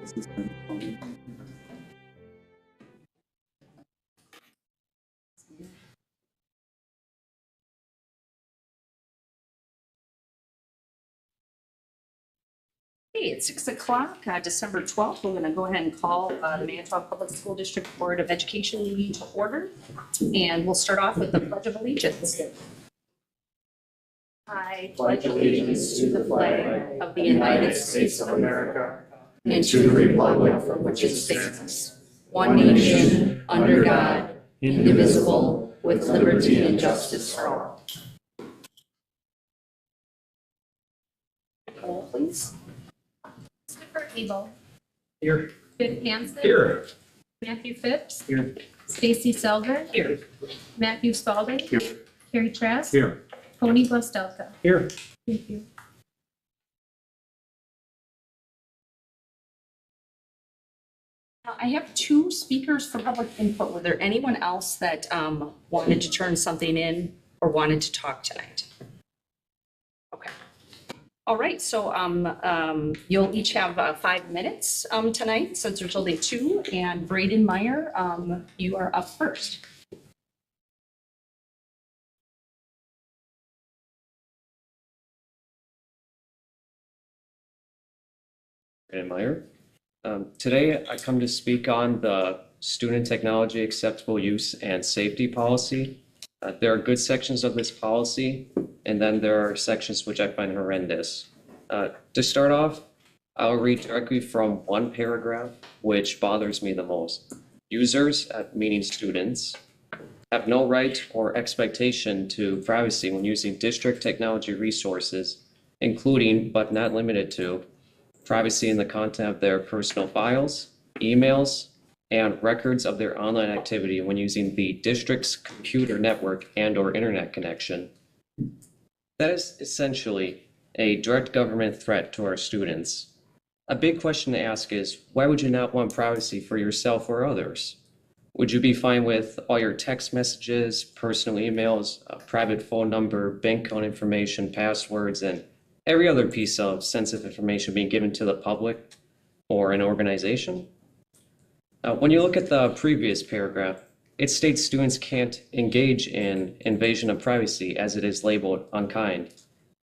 Hey, it's 6 o'clock, December 12th. We're going to go ahead and call the Manitowoc Public School District Board of Education meeting to order. And we'll start off with the Pledge of Allegiance. I pledge allegiance to the flag of the United States of America and to the republic for which it stands, one nation, under God, indivisible, with liberty and justice for all. Roll, please. Christopher Abel. Here. Vic Hansen. Here. Matthew Phipps. Here. Stacy Selver. Here. Matthew Spalding. Here. Carrie Trask. Here. Tony Bostelka. Here. Thank you. I have two speakers for public input. Were there anyone else that wanted to turn something in or wanted to talk tonight? Okay. All right, so you'll each have 5 minutes tonight since there's only two. And Braden Meyer, you are up first. Braden Meyer. Today, I come to speak on the Student Technology Acceptable Use and Safety Policy. There are good sections of this policy, and then there are sections which I find horrendous. To start off, I'll read directly from one paragraph, which bothers me the most. Users, meaning students, have no right or expectation to privacy when using district technology resources, including, but not limited to, privacy in the content of their personal files, emails, and records of their online activity when using the district's computer network and/or internet connection. That is essentially a direct government threat to our students. A big question to ask is, why would you not want privacy for yourself or others? Would you be fine with all your text messages, personal emails, a private phone number, bank account information, passwords, and every other piece of sensitive information being given to the public or an organization? When you look at the previous paragraph, it states students can't engage in invasion of privacy as it is labeled unkind.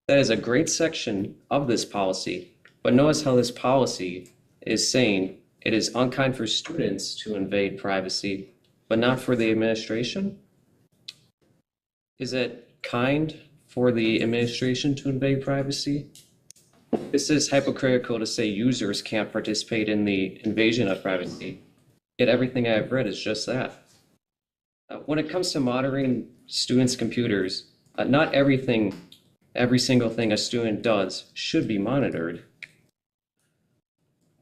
That is a great section of this policy, but notice how this policy is saying it is unkind for students to invade privacy, but not for the administration? Is it kind for the administration to invade privacy? This is hypocritical to say users can't participate in the invasion of privacy, yet everything I've read is just that. When it comes to monitoring students' computers, not every single thing a student does should be monitored.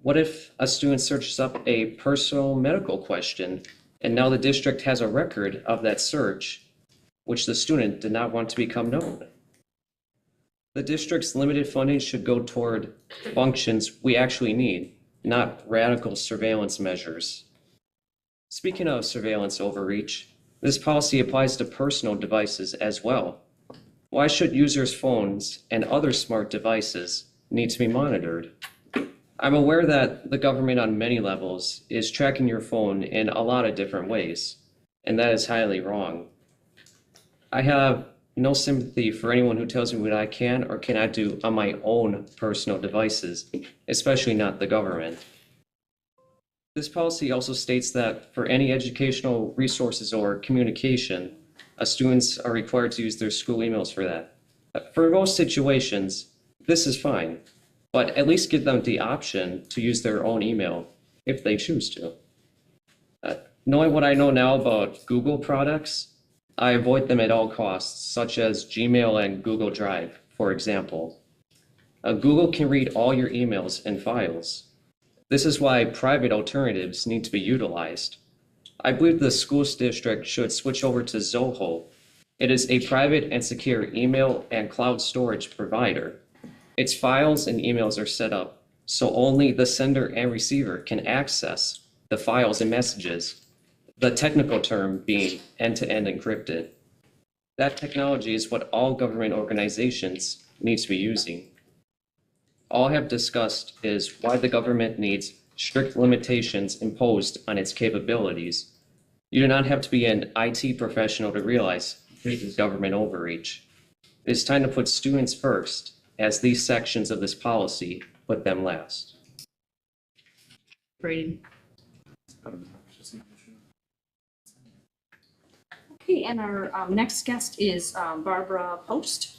What if a student searches up a personal medical question and now the district has a record of that search, which the student did not want to become known? The district's limited funding should go toward functions we actually need, not radical surveillance measures. Speaking of surveillance overreach, this policy applies to personal devices as well. Why should users' phones and other smart devices need to be monitored? I'm aware that the government on many levels is tracking your phone in a lot of different ways, and that is highly wrong. I have no sympathy for anyone who tells me what I can or cannot do on my own personal devices, especially not the government. This policy also states that for any educational resources or communication, students are required to use their school emails for that. For most situations, this is fine, but at least give them the option to use their own email if they choose to. Knowing what I know now about Google products, I avoid them at all costs, such as Gmail and Google Drive, for example. Google can read all your emails and files. This is why private alternatives need to be utilized. I believe the schools district should switch over to Zoho. It is a private and secure email and cloud storage provider. Its files and emails are set up so only the sender and receiver can access the files and messages, the technical term being end-to-end encrypted. That technology is what all government organizations need to be using. All I have discussed is why the government needs strict limitations imposed on its capabilities. You do not have to be an IT professional to realize this is government overreach. It is time to put students first, as these sections of this policy put them last. Brady. Okay, and our next guest is Barbara Post.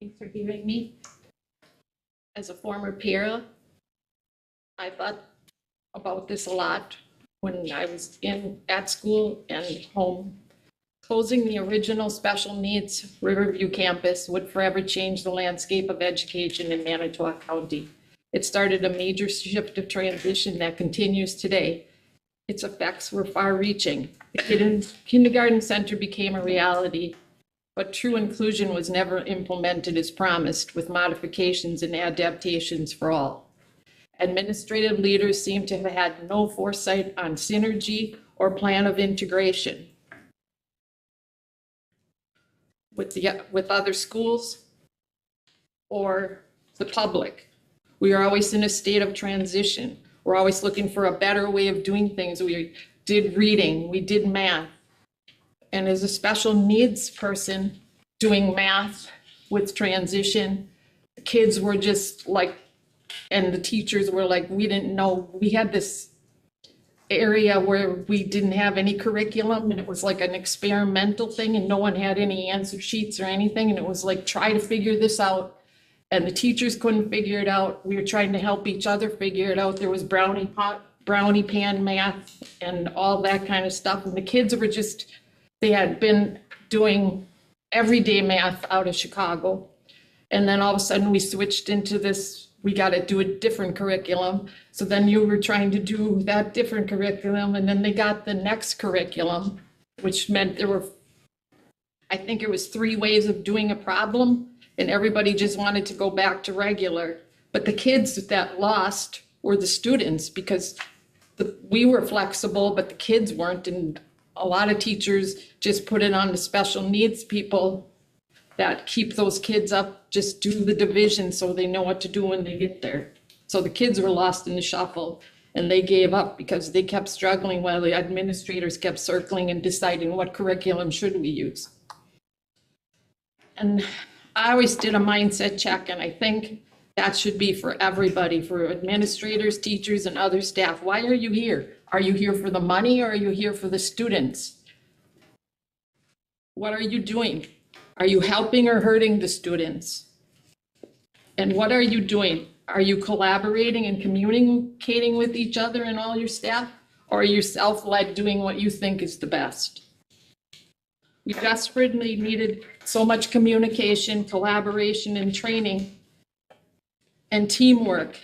Thanks for hearing me. As a former peer, I thought about this a lot when I was at school and home. Closing the original special needs Riverview campus would forever change the landscape of education in Manitowoc County. It started a major shift of transition that continues today. Its effects were far-reaching. The kindergarten center became a reality, but true inclusion was never implemented as promised, with modifications and adaptations for all. Administrative leaders seem to have had no foresight on synergy or plan of integration with other schools or the public. We are always in a state of transition. We're always looking for a better way of doing things. We did reading, we did math. And as a special needs person doing math with transition, the kids were just like, and the teachers were like, we didn't know. We had this area where we didn't have any curriculum, and it was like an experimental thing, and no one had any answer sheets or anything. And it was like, try to figure this out. And the teachers couldn't figure it out. We were trying to help each other figure it out. There was brownie pan math and all that kind of stuff. And the kids were just, they had been doing everyday math out of Chicago. And then all of a sudden we switched into this, we got to do a different curriculum. So then you were trying to do that different curriculum, and then they got the next curriculum, which meant there were, I think it was 3 ways of doing a problem, and everybody just wanted to go back to regular. But the kids that lost were the students, because we were flexible, but the kids weren't. And a lot of teachers just put it on the special needs people that keep those kids up, just do the division so they know what to do when they get there. So the kids were lost in the shuffle, and they gave up because they kept struggling while the administrators kept circling and deciding what curriculum should we use. And I always did a mindset check, and I think that should be for everybody, for administrators, teachers, and other staff. Why are you here? Are you here for the money, or are you here for the students? What are you doing? Are you helping or hurting the students? And what are you doing? Are you collaborating and communicating with each other and all your staff? Or are you self-led doing what you think is the best? We desperately needed so much communication, collaboration, and training, and teamwork.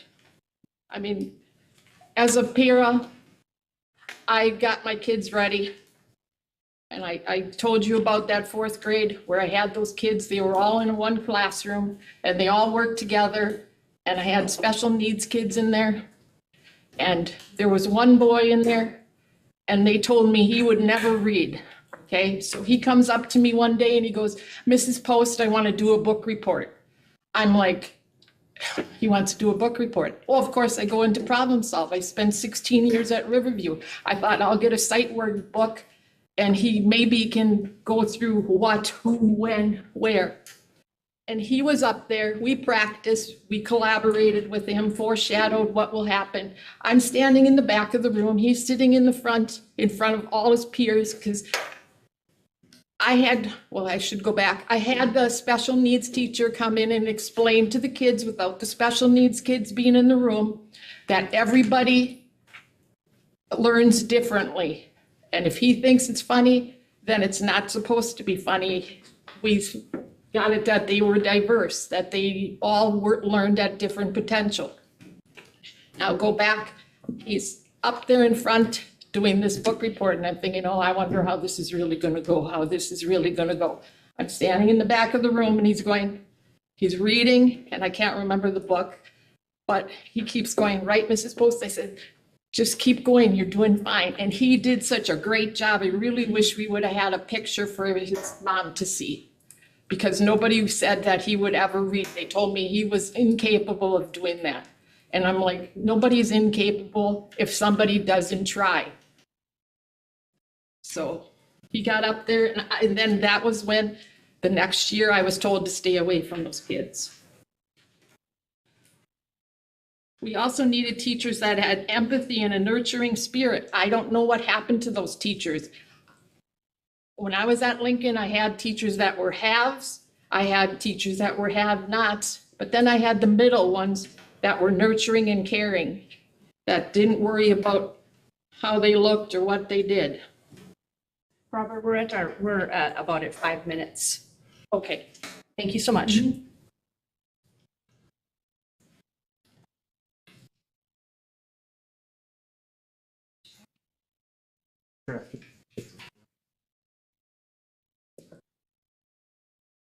I mean, as a para, I got my kids ready. And I told you about that 4th grade where I had those kids, they were all in one classroom and they all worked together. And I had special needs kids in there. And there was one boy in there, and they told me he would never read. Okay, so he comes up to me one day and he goes, Mrs. Post, I want to do a book report. I'm like, he wants to do a book report. Well, of course, I go into problem solve. I spent 16 years at Riverview. I thought I'll get a sight word book, and he maybe can go through what, who, when, where. And he was up there, we practiced, we collaborated with him, foreshadowed what will happen. I'm standing in the back of the room, he's sitting in the front, in front of all his peers, because I should go back. I had the special needs teacher come in and explain to the kids, without the special needs kids being in the room, that everybody learns differently. And if he thinks it's funny, then it's not supposed to be funny. We've got it that they were diverse, that they all learned at different potential. Now go back, he's up there in front doing this book report, and I'm thinking, oh, I wonder how this is really gonna go, how this is really gonna go. I'm standing in the back of the room and he's reading, and I can't remember the book, but he keeps going, right, Mrs. Post? I said, just keep going, you're doing fine. And he did such a great job. I really wish we would have had a picture for his mom to see. because nobody said that he would ever read. They told me he was incapable of doing that. And I'm like, nobody's incapable if somebody doesn't try. So he got up there, and then that was when the next year I was told to stay away from those kids. We also needed teachers that had empathy and a nurturing spirit. I don't know what happened to those teachers. When I was at Lincoln, I had teachers that were haves, I had teachers that were have-nots, but then I had the middle ones that were nurturing and caring, that didn't worry about how they looked or what they did. Robert, we're at about at 5 minutes. Okay. Thank you so much.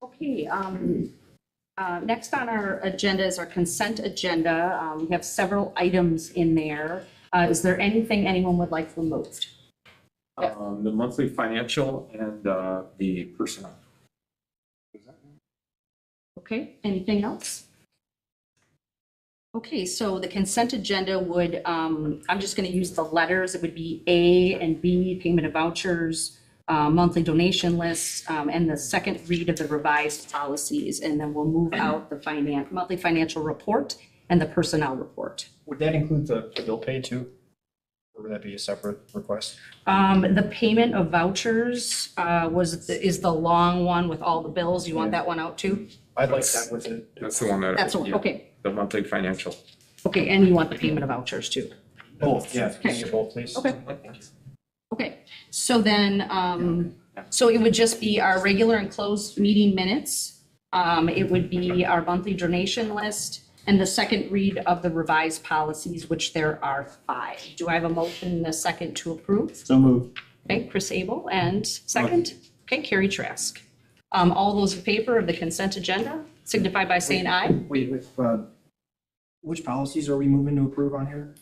Okay, next on our agenda is our consent agenda. We have several items in there. Is there anything anyone would like removed? The monthly financial and the personnel. Okay, anything else? Okay, so the consent agenda would, I'm just going to use the letters. It would be A and B, payment of vouchers, monthly donation lists, and the second read of the revised policies. And then we'll move out the monthly financial report and the personnel report. Would that include the bill pay too? Or would that be a separate request? The payment of vouchers is the long one with all the bills. You want that one out too? I'd like that with it. That's the one that. That's the one, yeah, okay. The monthly financial. Okay, and you want the payment of vouchers too? Both, yeah, can you get both, please? Okay. Okay, so then, so it would just be our regular and closed meeting minutes. It would be our monthly donation list and the second read of the revised policies, which there are 5. Do I have a motion and a second to approve? So move. Okay, Chris Abel, and second? Okay, Carrie Trask. All those in favor of the consent agenda signify by saying aye. Wait, which policies are we moving to approve on here?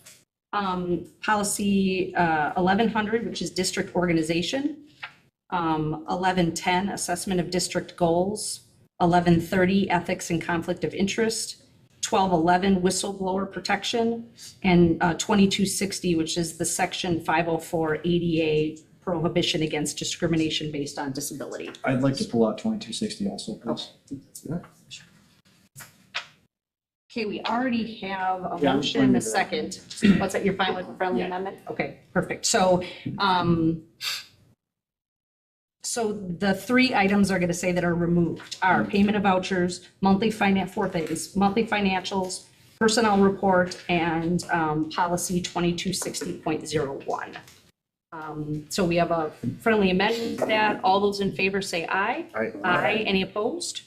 Policy 1100, which is district organization. 1110, assessment of district goals. 1130, ethics and conflict of interest. 1211, whistleblower protection. And 2260, which is the section 504 ADA, prohibition against discrimination based on disability. I'd like to pull out 2260 also, please. Okay, we already have a Yeah, I'm motion fine and a with that. second. What's that, you're fine with the friendly amendment? Okay, perfect. So, so the 3 items are gonna say that are removed are payment of vouchers, monthly 4 things, monthly financials, personnel report, and policy 2260.01. So we have a friendly amendment to that. All those in favor say aye. Aye. Any opposed?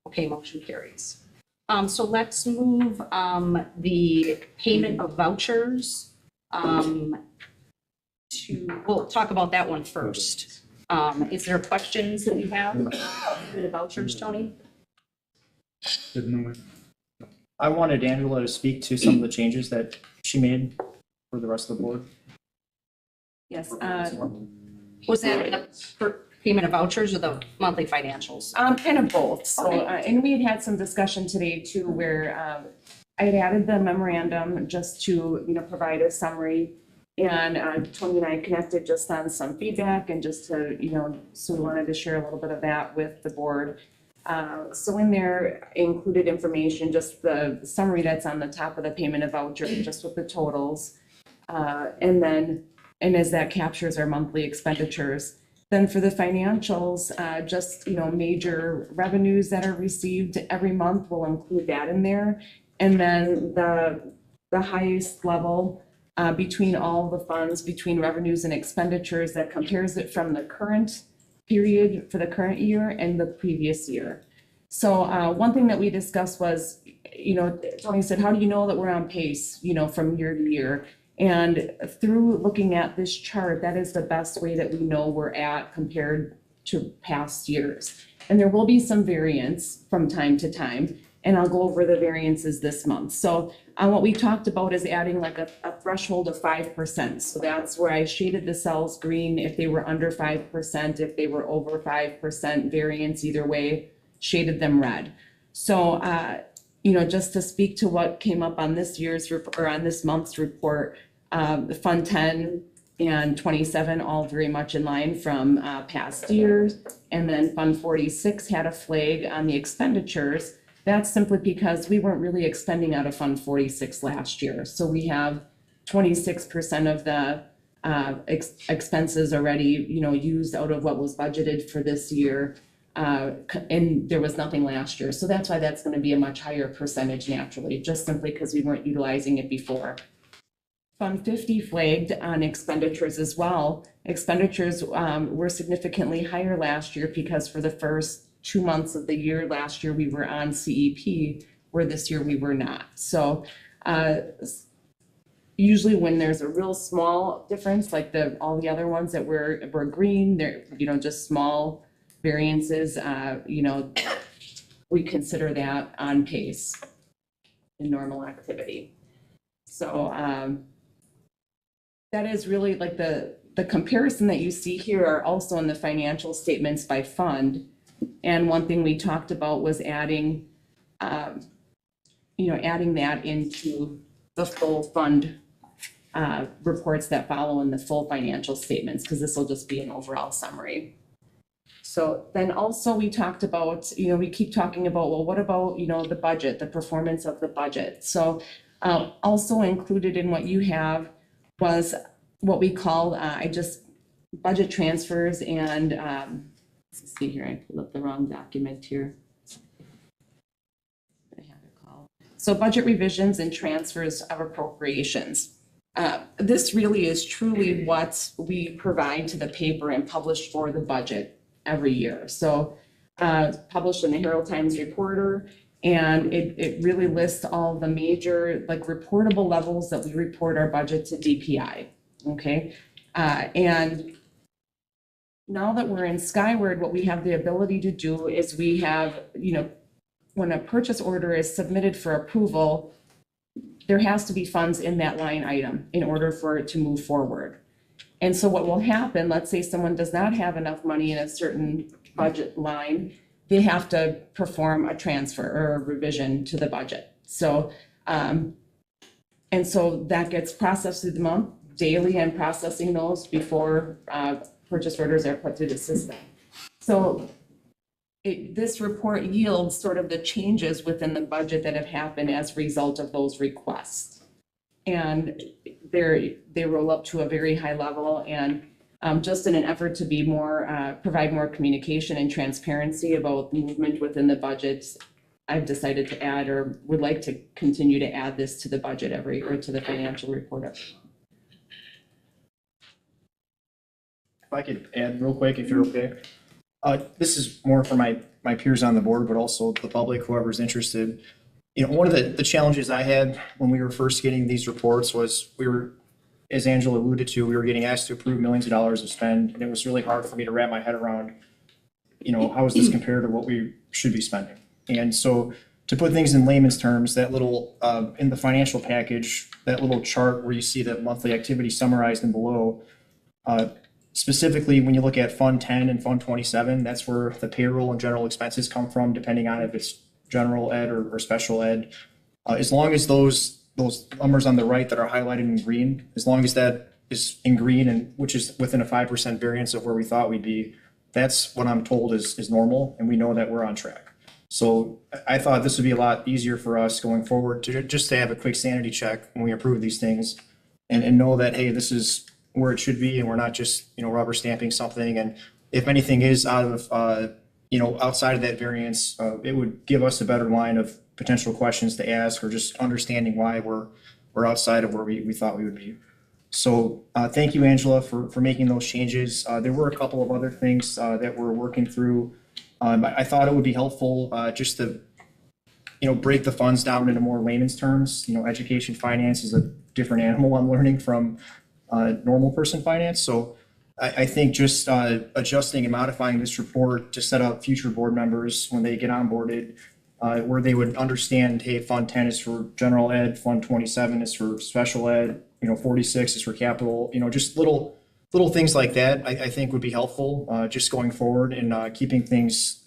Okay, motion carries. So let's move the payment of vouchers we'll talk about that one first. Is there questions that you have about the vouchers, Tony? I wanted Angela to speak to some of the changes that she made for the rest of the board. Yes, Was that for payment of vouchers or the monthly financials? kind of both. So, Okay. and we had some discussion today too, where I had added the memorandum just to, provide a summary. And Tony and I connected just on some feedback and just to, so we wanted to share a little bit of that with the board. So in there included information, just the summary that's on the top of the payment of voucher, just with the totals. And as that captures our monthly expenditures. Then for the financials, just, major revenues that are received every month, we'll include that in there. And then the highest level between all the funds, between revenues and expenditures, that compares it from the current period for the current year and the previous year. So one thing that we discussed was, Tony said, how do you know that we're on pace, from year to year? And through looking at this chart, that is the best way that we know we're at compared to past years. And there will be some variance from time to time, and I'll go over the variances this month. So what we talked about is adding like a threshold of 5%. So that's where I shaded the cells green if they were under 5%, if they were over 5% variance either way, shaded them red. So, just to speak to what came up on this year's or on this month's report, the Fund 10 and 27 all very much in line from past years. And then Fund 46 had a flag on the expenditures. That's simply because we weren't really expending out of Fund 46 last year. So we have 26% of the expenses already, used out of what was budgeted for this year. And there was nothing last year. So that's why that's going to be a much higher percentage naturally, just simply because we weren't utilizing it before. Fund 50 flagged on expenditures as well. Expenditures were significantly higher last year because for the first 2 months of the year, last year we were on CEP, where this year we were not. So usually when there's a real small difference, like all the other ones that were green, they're, just small variances, we consider that on pace in normal activity. So that is really like the comparison that you see here are also in the financial statements by fund. And one thing we talked about was adding that into the full fund reports that follow in the full financial statements, because this will just be an overall summary. So then also we talked about, we keep talking about, well, what about, the budget, the performance of the budget? So also included in what you have was what we call, budget transfers and, let's see here, I pulled up the wrong document here. I have it called. So budget revisions and transfers of appropriations. This really is truly what we provide to the paper and publish for the budget every year. So published in the Herald Times Reporter, and it really lists all the major reportable levels that we report our budget to DPI. Okay. And now that we're in Skyward, what we have the ability to do is we have, when a purchase order is submitted for approval, there has to be funds in that line item in order for it to move forward. And so what will happen, let's say someone does not have enough money in a certain budget line, they have to perform a transfer or a revision to the budget. So, and so that gets processed through the month daily and processing those before purchase orders are put through the system. So this report yields sort of the changes within the budget that have happened as a result of those requests. And they roll up to a very high level, and just in an effort to be more, provide more communication and transparency about movement within the budget, I've decided to add, or would like to continue to add this to the budget or to the financial report every month. If I could add real quick, if you're okay. This is more for my peers on the board, but also the public, whoever's interested. One of the challenges I had when we were first getting these reports was as Angela alluded to, we were getting asked to approve millions of dollars of spend, and it was really hard for me to wrap my head around, how is this compared to what we should be spending? And so to put things in layman's terms, that little, in the financial package, that little chart where you see the monthly activity summarized and below, specifically when you look at Fund 10 and Fund 27, that's where the payroll and general expenses come from, depending on if it's general ed or special ed. As long as those numbers on the right that are highlighted in green, as long as that is in green, and which is within a 5% variance of where we thought we'd be, that's what I'm told is normal, and we know that we're on track. So I thought this would be a lot easier for us going forward to just to have a quick sanity check when we approve these things and know that, hey, this is where it should be, and we're not just, rubber stamping something. And if anything is out of, outside of that variance, it would give us a better line of potential questions to ask, or just understanding why we're outside of where we thought we would be. So thank you, Angela, for making those changes. There were a couple of other things that we're working through. I thought it would be helpful just to, break the funds down into more layman's terms. Education finance is a different animal I'm learning from normal person finance. So I think just adjusting and modifying this report to set up future board members when they get onboarded, where they would understand, hey, Fund 10 is for general ed, Fund 27 is for special ed, 46 is for capital, just little little things like that, I think would be helpful, just going forward and keeping things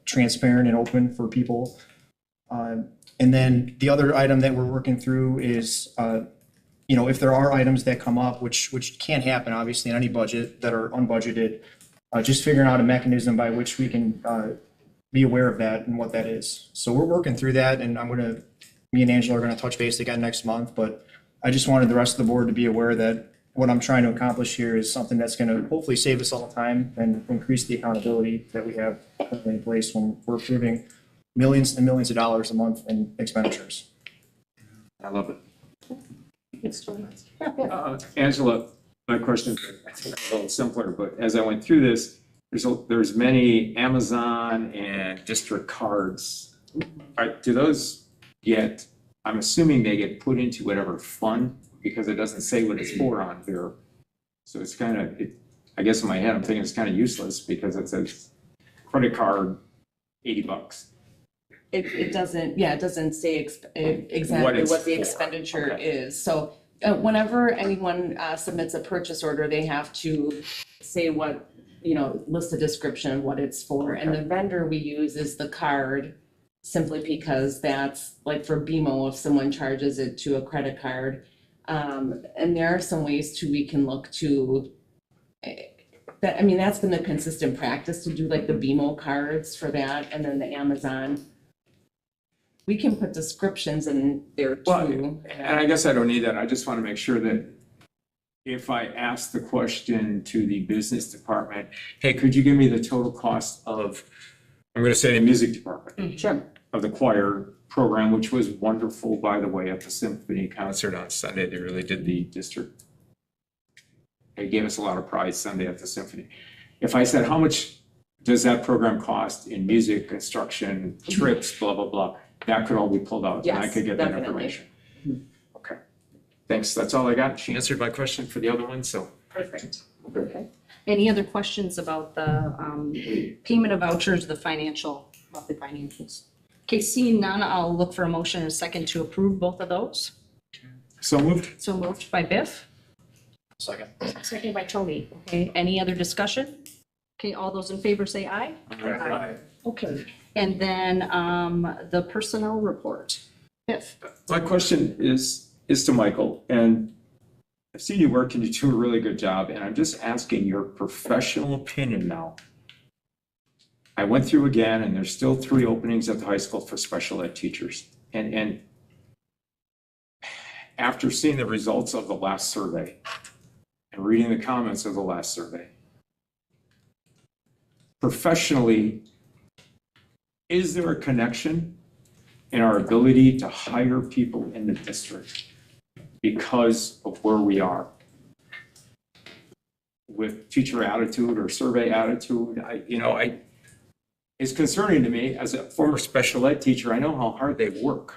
transparent and open for people. And then the other item that we're working through is, if there are items that come up, which can't happen, obviously, in any budget that are unbudgeted, just figuring out a mechanism by which we can be aware of that and what that is. So we're working through that, and me and Angela are gonna touch base again next month, but I just wanted the rest of the board to be aware that what I'm trying to accomplish here is something that's gonna hopefully save us all time and increase the accountability that we have currently in place when we're approving millions and millions of dollars a month in expenditures. I love it. Angela, my question is I think a little simpler, but as I went through this, there's many Amazon and district cards. Do those get, I'm assuming they get put into whatever fund, because it doesn't say what it's for on here. So it's kind of, I guess in my head, I'm thinking it's kind of useless because it says credit card, $80. It doesn't say exactly it's what the for. expenditure Okay. is. So whenever anyone submits a purchase order, they have to say what, list a description of what it's for. And the vendor we use is the card, simply because that's like for BMO, if someone charges it to a credit card. And there are some ways we can look to, that's been the consistent practice to do like the BMO cards for that, and then the Amazon. We can put descriptions in there Well, too. and I guess I don't need that. I just want to make sure that if I ask the question to the business department, hey, could you give me the total cost of, I'm going to say the music department, Sure. of the choir program, which was wonderful, by the way, at the symphony concert on Sunday. They really did the district. They gave us a lot of pride Sunday at the symphony. If I said, how much does that program cost in music, construction, trips, blah, blah, blah, that could all be pulled out, and I Yes, could get that definitely. information. Okay, thanks, that's all I got. She answered my question for the other one, so. Perfect. Okay. Any other questions about the payment of vouchers, the monthly financials? Okay, seeing none, I'll look for a motion and a second to approve both of those. So moved. So moved by Biff, Second. second by Tony. Okay, any other discussion? Okay, all those in favor say aye. Okay, and then the personnel report. Biff. My question is to Michael, and I've seen you work and you do a really good job, and I'm just asking your professional opinion now. I went through again, and there's still 3 openings at the high school for special ed teachers. And after seeing the results of the last survey and reading the comments of the last survey, professionally, is there a connection in our ability to hire people in the district because of where we are with teacher attitude or survey attitude? It's concerning to me as a former special ed teacher. I know how hard they work.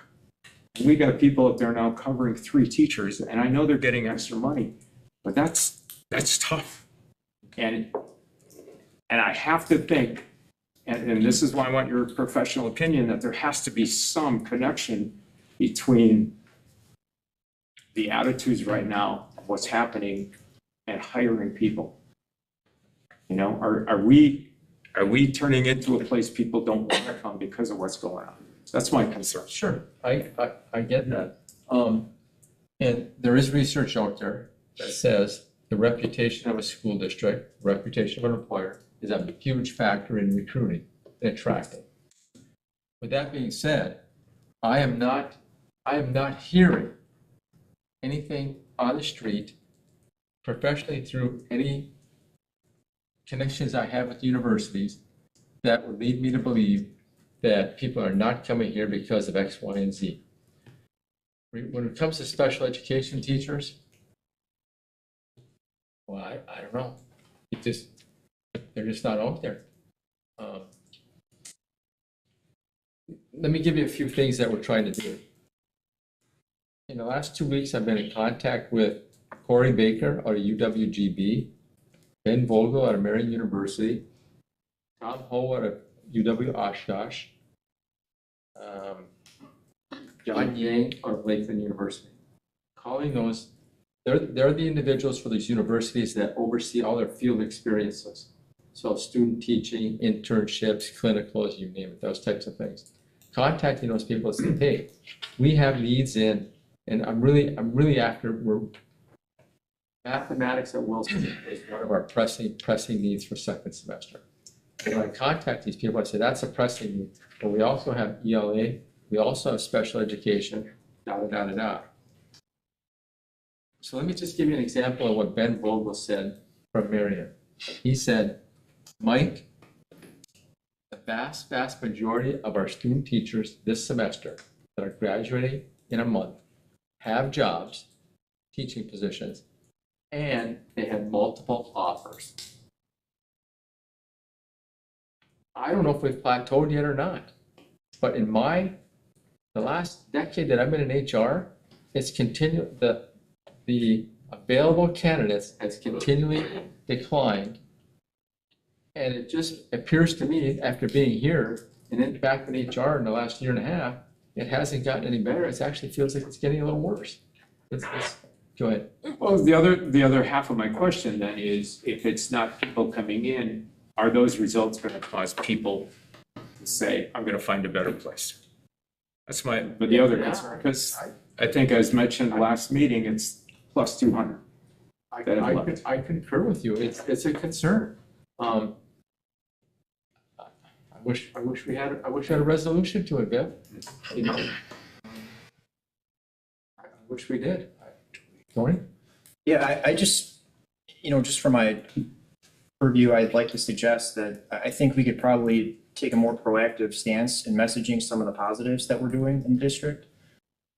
And we got people up there now covering 3 teachers, and I know they're getting extra money, but that's tough. And I have to think, and this is why I want your professional opinion, that there has to be some connection between the attitudes right now, what's happening, and hiring people. Are we turning into a place people don't want to come because of what's going on? That's my concern. Sure, I get that. And there is research out there that says the reputation of a school district, reputation of an employer is a huge factor in recruiting and attracting. With that being said, I am not hearing anything on the street professionally through any connections I have with universities that would lead me to believe that people are not coming here because of X, Y, and Z. When it comes to special education teachers, well, I don't know. They're just not out there. Let me give you a few things that we're trying to do. In the last 2 weeks, I've been in contact with Corey Baker out of UWGB, Ben Vogel out of Marian University, Tom Ho out of UW Oshkosh, John Yang out of Lakeland University. Calling those They're the individuals for these universities that oversee all their field experiences. So student teaching, internships, clinicals, you name it, those types of things. Contacting those people and saying, hey, we have needs in, and I'm really after, mathematics at Wilson is one of our pressing needs for second semester. And when I contact these people, I say, that's a pressing need, but we also have ELA, we also have special education, da, da, da, da, da. So let me just give you an example of what Ben Vogel said from Marion. He said, Mike, the vast majority of our student teachers this semester that are graduating in a month have jobs, teaching positions, and they had multiple offers. I don't know if we've plateaued yet or not, but in the last decade that I've been in HR, it's continued, the available candidates has continually declined. And it just appears to me, after being here and then back in HR in the last year and a half, it hasn't gotten any better. It actually feels like it's getting a little worse. Go ahead. Well, the other half of my question then is, if it's not people coming in, are those results going to cause people to say, I'm going to find a better place? That's but the other concern, because I think as mentioned last meeting, it's plus 200. I concur with you. It's a concern. I wish we had a resolution to it, Bill. You know, I wish we did. Tony? Yeah, I just, just from my purview, I'd like to suggest that I think we could probably take a more proactive stance in messaging some of the positives that we're doing in the district.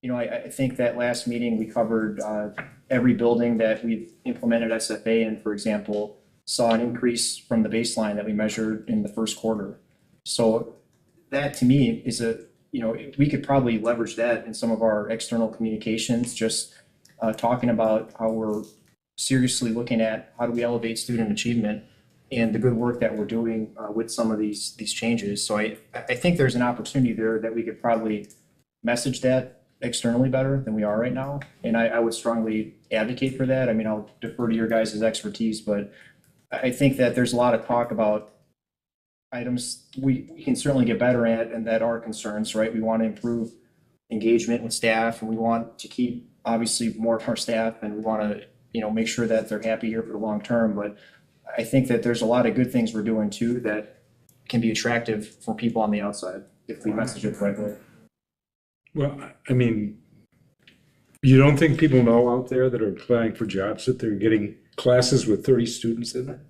I think that last meeting we covered every building that we've implemented SFA in, for example, saw an increase from the baseline that we measured in the first quarter. So that to me is we could probably leverage that in some of our external communications, just talking about how we're seriously looking at how do we elevate student achievement and the good work that we're doing with some of these changes. So I think there's an opportunity there that we could probably message that externally better than we are right now. And I would strongly advocate for that. I mean, I'll defer to your guys' expertise, but I think that there's a lot of talk about items we can certainly get better at and that are concerns, right? We want to improve engagement with staff, and we want to keep obviously more of our staff, and we want to, make sure that they're happy here for the long term. But I think that there's a lot of good things we're doing too that can be attractive for people on the outside if we message it correctly. Well, I mean, you don't think people know out there that are applying for jobs that they're getting classes with 30 students in it?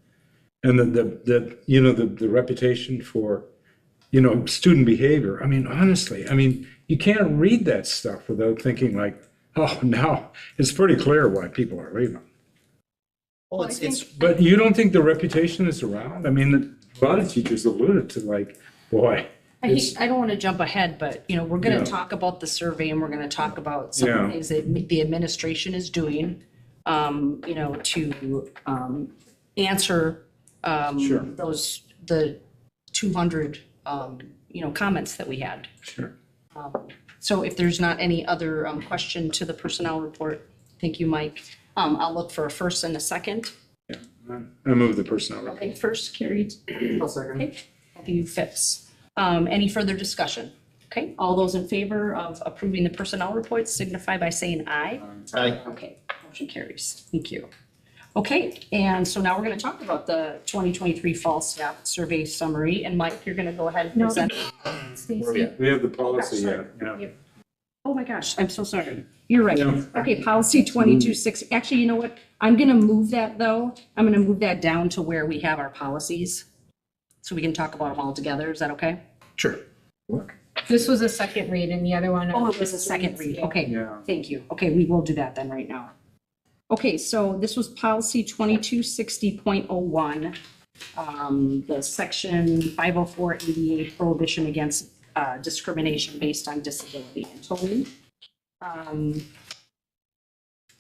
And the reputation for, student behavior. I mean, honestly, you can't read that stuff without thinking like, oh, now it's pretty clear why people are leaving. Well, it's But you don't think the reputation is around? I mean, a lot of teachers alluded to like, boy. I don't want to jump ahead, but, we're going Yeah. to talk about the survey, and we're going to talk about some of Yeah. the things that the administration is doing, to answer Sure. the 200, comments that we had. Sure. So if there's not any other question to the personnel report, thank you, Mike. I'll look for a first and a second. Yeah. I move the personnel report. Okay, first carried. Okay, Matthew Phipps. Any further discussion? Okay, all those in favor of approving the personnel reports signify by saying aye. Aye. Okay, motion carries. Thank you. Okay, and so now we're going to talk about the 2023 Fall Staff Survey Summary. And Mike, you're going to go ahead and No. present. Stacy. We have the policy yet, yeah. Oh my gosh, I'm so sorry. You're right. Yeah. Okay, policy 2260. Actually, you know what? I'm going to move that though. I'm going to move that down to where we have our policies. So we can talk about them all together. Is that okay? Sure. This was a second read and the other one. Oh, it was a second read. Okay, Yeah. thank you. Okay, we will do that then right now. Okay, so this was policy 2260.01, the section 50488 prohibition against discrimination based on disability. And Tony,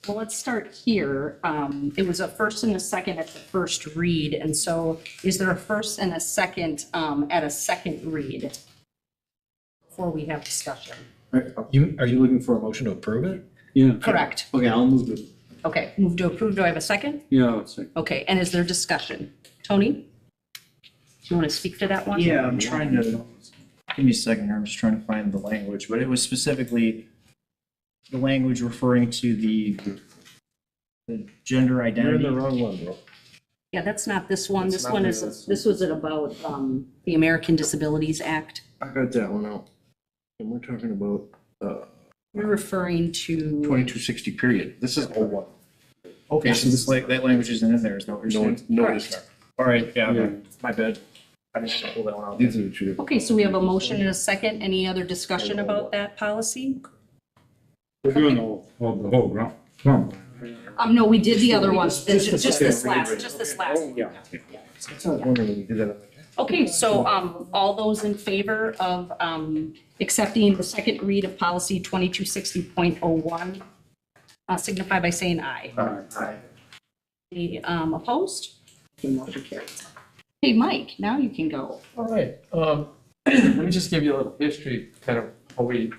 well, let's start here. It was a first and a second at the first read. And so is there a first and a second at a second read before we have discussion? Are you looking for a motion to approve it? Yeah. Correct. Okay, I'll move the Okay, move to approve. Do I have a second? Yeah, it's like, Okay, and is there discussion? Tony? Do you want to speak to that one? Yeah, I'm trying to, give me a second here, I'm just trying to find the language, but it was specifically the language referring to the gender You're in identity. the wrong one, bro. Yeah, that's not this one. That's This not one the- is, this was it about the American Disabilities Act. I got that one out. And we're talking about, We're referring to, 2260 period. This is 01. Okay, so this, that language isn't in there, is that what you're saying? No, Correct. All right, yeah, Yeah. my bad. I didn't pull that one out. These are the two different. okay, so we have a motion and a second. Any other discussion about that policy? we're doing the whole ground. No, we did the other ones. Just this last, just this last. Oh, yeah. That's not wondering when you did that. Okay, so, all those in favor of, accepting the second read of policy 2260.01, signify by saying aye. Any, opposed? Okay, motion carries. Hey, Mike, now you can go. All right, let me just give you a little history, kind of how we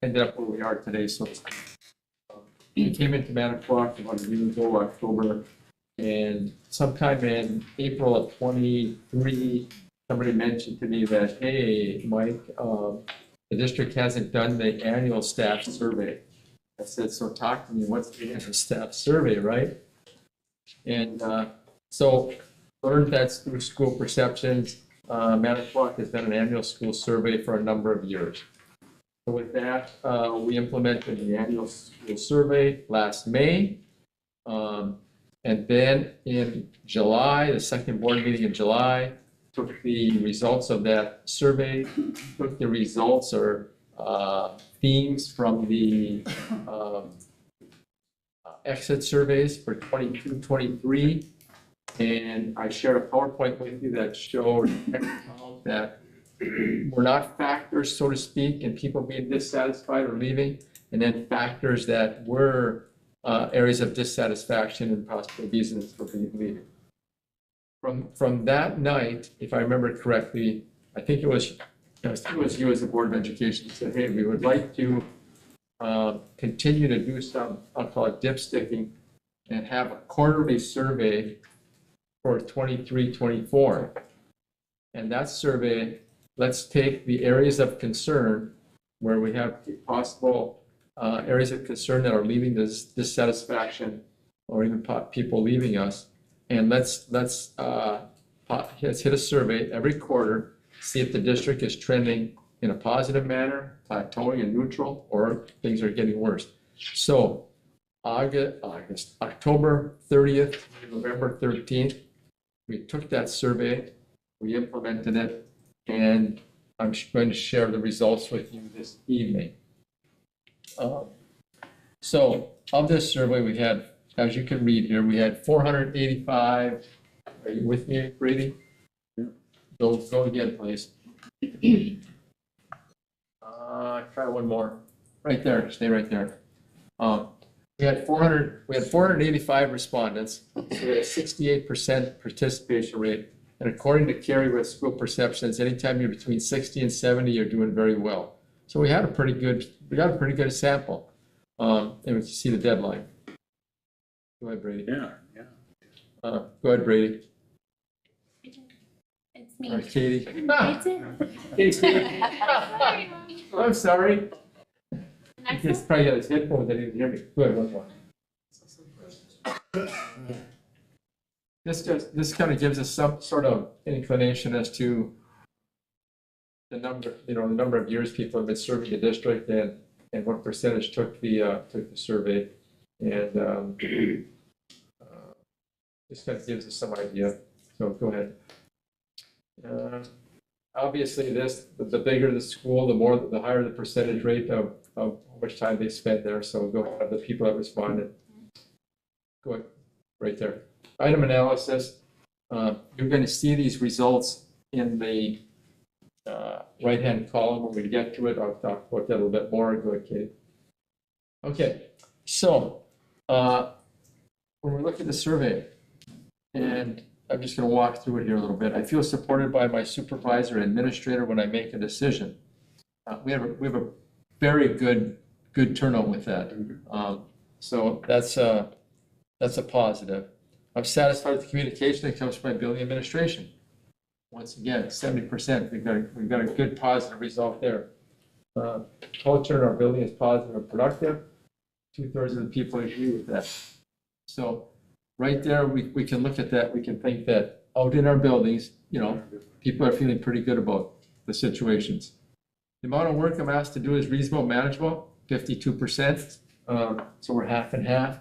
ended up where we are today. So we came into Manitowoc about a year ago, October, and sometime in April of 23, somebody mentioned to me that, hey, Mike, the district hasn't done the annual staff survey. I said, so talk to me, what's the annual staff survey, right? And so learned that's through school perceptions. Manitowoc has done an annual school survey for a number of years. So with that, we implemented the annual school survey last May. And then in July, the second board meeting in July, took the results of that survey, took the results or themes from the exit surveys for 22, 23. And I shared a PowerPoint with you that showed that were not factors, so to speak, in people being dissatisfied or leaving, and then factors that were areas of dissatisfaction and possible reasons for leaving. From that night, if I remember correctly, I think it was you as the Board of Education said, hey, we would like to continue to do some, I'll call it dipsticking, and have a quarterly survey for 23, 24. And that survey, let's take the areas of concern where we have possible areas of concern that are leaving this dissatisfaction or even people leaving us. And let's hit a survey every quarter, see if the district is trending in a positive manner, plateauing and neutral, or things are getting worse. So October 30th, November 13th, we took that survey, we implemented it, and I'm going to share the results with you this evening. So of this survey, we had, as you can read here, we had 485. Are you with me, Brady? Yeah. Go again, please. Try one more. Right there, stay right there. We had 485 respondents, so we had a 68% participation rate. And according to Carey with School Perceptions, anytime you're between 60 and 70, you're doing very well. So we got a pretty good sample. And we can see the deadline. Go ahead, Brady. Yeah. Go ahead, Brady. It's Or Katie. It's it. Katie. I'm sorry. He's probably got his headphones, that he didn't hear me. Go ahead, one more. This kind of gives us some sort of inclination as to the number of years people have been serving the district and what percentage took the survey. And this kind of gives us some idea. So go ahead. Obviously, the bigger the school, the higher the percentage rate of how much time they spend there. So go ahead, the people that responded. Go ahead, right there. Item analysis. You're going to see these results in the right-hand column when we get to it. I'll talk about that a little bit more. Go ahead, Katie. Okay, so when we look at the survey, and I'm just going to walk through it here a little bit. I feel supported by my supervisor and administrator when I make a decision. We have a very good turnout with that. So that's That's a positive. I'm satisfied with the communication that comes from my building administration. Once again, 70%, we've got a good positive result there. Culture in our building is positive and productive. 2/3 of the people agree with that. So right there, we can look at that, we can think that out in our buildings, you know, people are feeling pretty good about the situations. The amount of work I'm asked to do is reasonable, manageable, 52%. So we're half and half.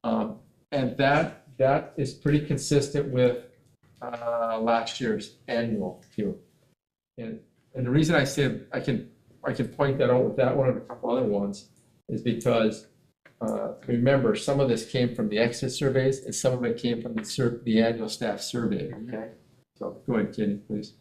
And that is pretty consistent with last year's annual too. And the reason I say I can point that out with that one and a couple other ones is because remember, some of this came from the exit surveys and some of it came from the annual staff survey, okay? So go ahead, Kenny, please.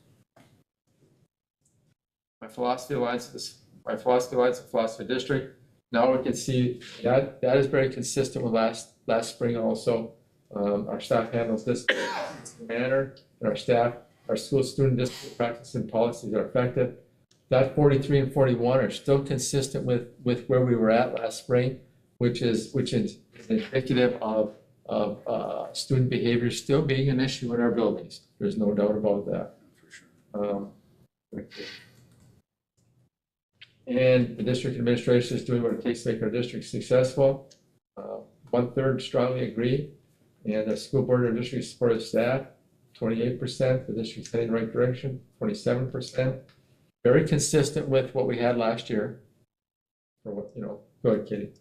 My philosophy aligns with the philosophy of district. Now we can see that is very consistent with last spring also. Our staff handles this in a manner, and our school student discipline practice and policies are effective. That 43 and 41 are still consistent with where we were at last spring, which is indicative of student behavior still being an issue in our buildings. There's no doubt about that. And the district administration is doing what it takes to make our district successful. 1/3 strongly agree, and the school board and district supportive staff, 28%. The district's heading in the right direction, 27%. Very consistent with what we had last year. For what, you know, go ahead, Kitty.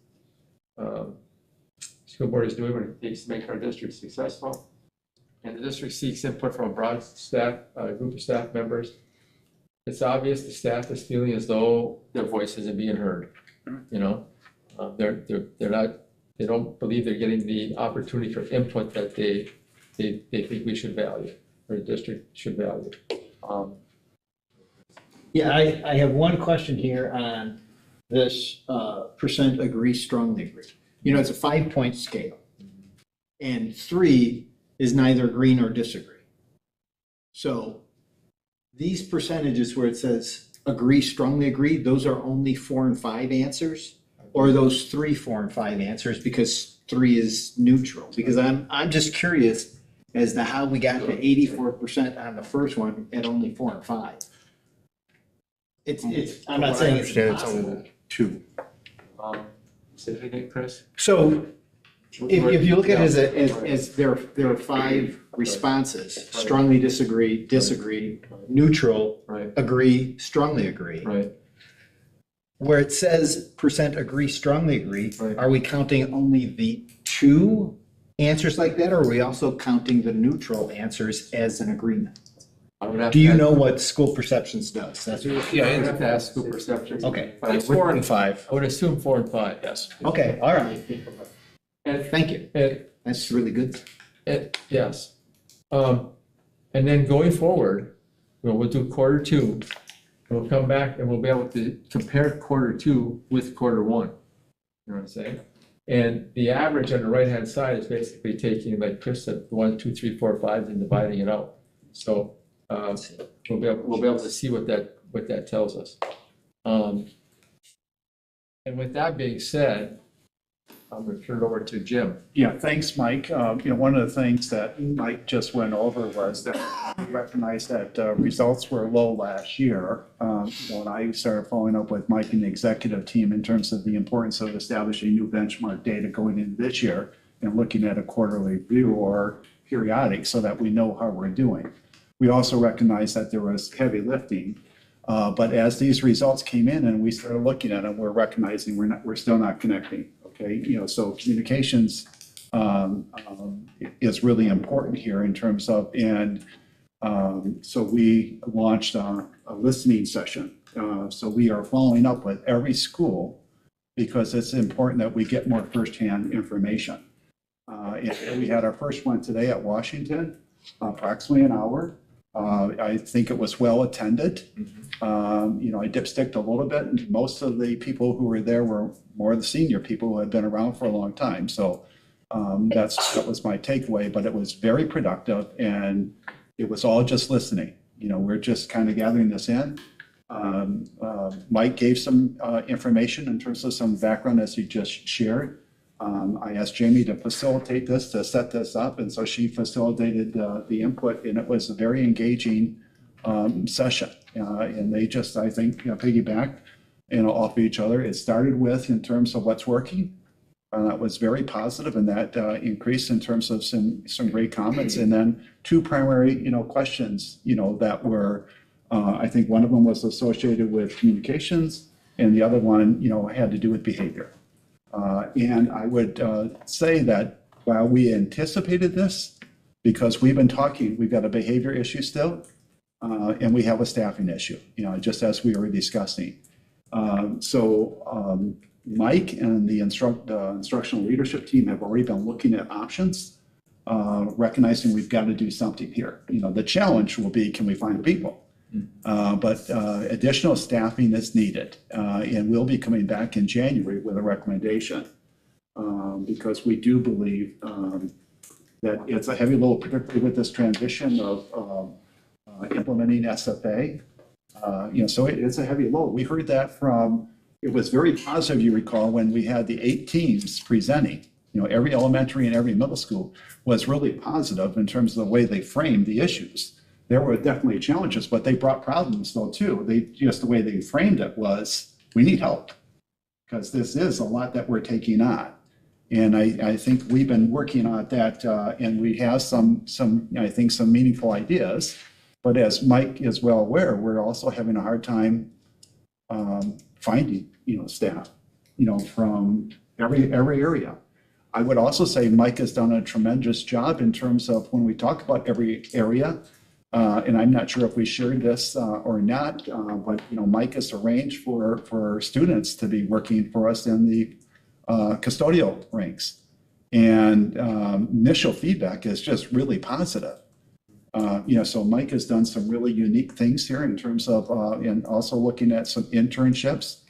School board is doing what it takes to make our district successful. And the district seeks input from a broad staff, group of staff members. It's obvious the staff is feeling as though their voice isn't being heard. You know, they don't believe they're getting the opportunity for input that they think we should value, or the district should value. Yeah, I have one question here on this percent agree, strongly agree. You know, it's a 5-point scale, and 3 is neither agree nor disagree. So these percentages where it says agree, strongly agree, those are only 4 and 5 answers, or are those 3, 4, and 5 answers because 3 is neutral? Because I'm just curious as to how we got to 84% on the first one and only 4 and 5. It's I'm not saying it's impossible. 2. Say it again, Chris. So if you look at it as there are 5 responses: strongly disagree, disagree, neutral, Right, agree, strongly agree. right. Where it says percent agree, strongly agree, Right. are we counting only the 2 answers like that, or are we also counting the neutral answers as an agreement? I would have Do you to- know what school perceptions does? That's what. Yeah, I'd have to ask school perception. Okay. But I It's would- 4 and 5. I would assume 4 and 5, yes. Okay, all right. And, Thank you. That's really good. yes. And then going forward, we'll do quarter 2. We'll come back and we'll be able to compare quarter 2 with quarter 1. You know what I'm saying? And the average on the right-hand side is basically taking, like Chris said, 1, 2, 3, 4, 5, and dividing it out. So we'll be able to see what that tells us. And with that being said, I'm going to turn it over to Jim. Yeah, thanks, Mike. One of the things that Mike just went over was that we recognized that results were low last year. When I started following up with Mike and the executive team in terms of the importance of establishing new benchmark data going into this year and looking at a quarterly view or periodic so that we know how we're doing. We also recognized that there was heavy lifting. But as these results came in and we started looking at them, we're recognizing we're still not connecting. Okay, so communications is really important here in terms of, and so we launched a listening session. So we are following up with every school because it's important that we get more firsthand information. And we had our first one today at Washington, approximately an hour. I think it was well attended. I dipsticked a little bit, and most of the people who were there were more of the senior people who had been around for a long time. So that was my takeaway, but it was very productive, and it was all just listening. We're just kind of gathering this in. Mike gave some information in terms of some background as he just shared. I asked Jamie to facilitate this, to set this up, and so she facilitated the input, and it was a very engaging session. And they just, I think, piggybacked, off each other. It started with, in terms of what's working, it was very positive, and that increased in terms of some great comments. And then two primary, questions, that were, I think one of them was associated with communications, and the other one, had to do with behavior. And I would say that while we anticipated this, because we've been talking, we've got a behavior issue still, and we have a staffing issue, just as we were discussing. So Mike and the instructional leadership team have already been looking at options, recognizing we've got to do something here. The challenge will be, can we find people? But additional staffing is needed, and we'll be coming back in January with a recommendation, because we do believe that it's a heavy load, particularly with this transition of implementing SFA. So it's a heavy load. We heard that from, it was very positive, you recall, when we had the 8 teams presenting. Every elementary and every middle school was really positive in terms of the way they framed the issues. There were definitely challenges, but they brought problems though too. Just the way they framed it was, we need help, because this is a lot that we're taking on. And I think we've been working on that, and we have some I think some meaningful ideas. But as Mike is well aware, we're also having a hard time finding, staff, from every area. I would also say Mike has done a tremendous job in terms of when we talk about every area. And I'm not sure if we shared this or not, but Mike has arranged for students to be working for us in the custodial ranks. And initial feedback is just really positive. So Mike has done some really unique things here in terms of, and also looking at some internships,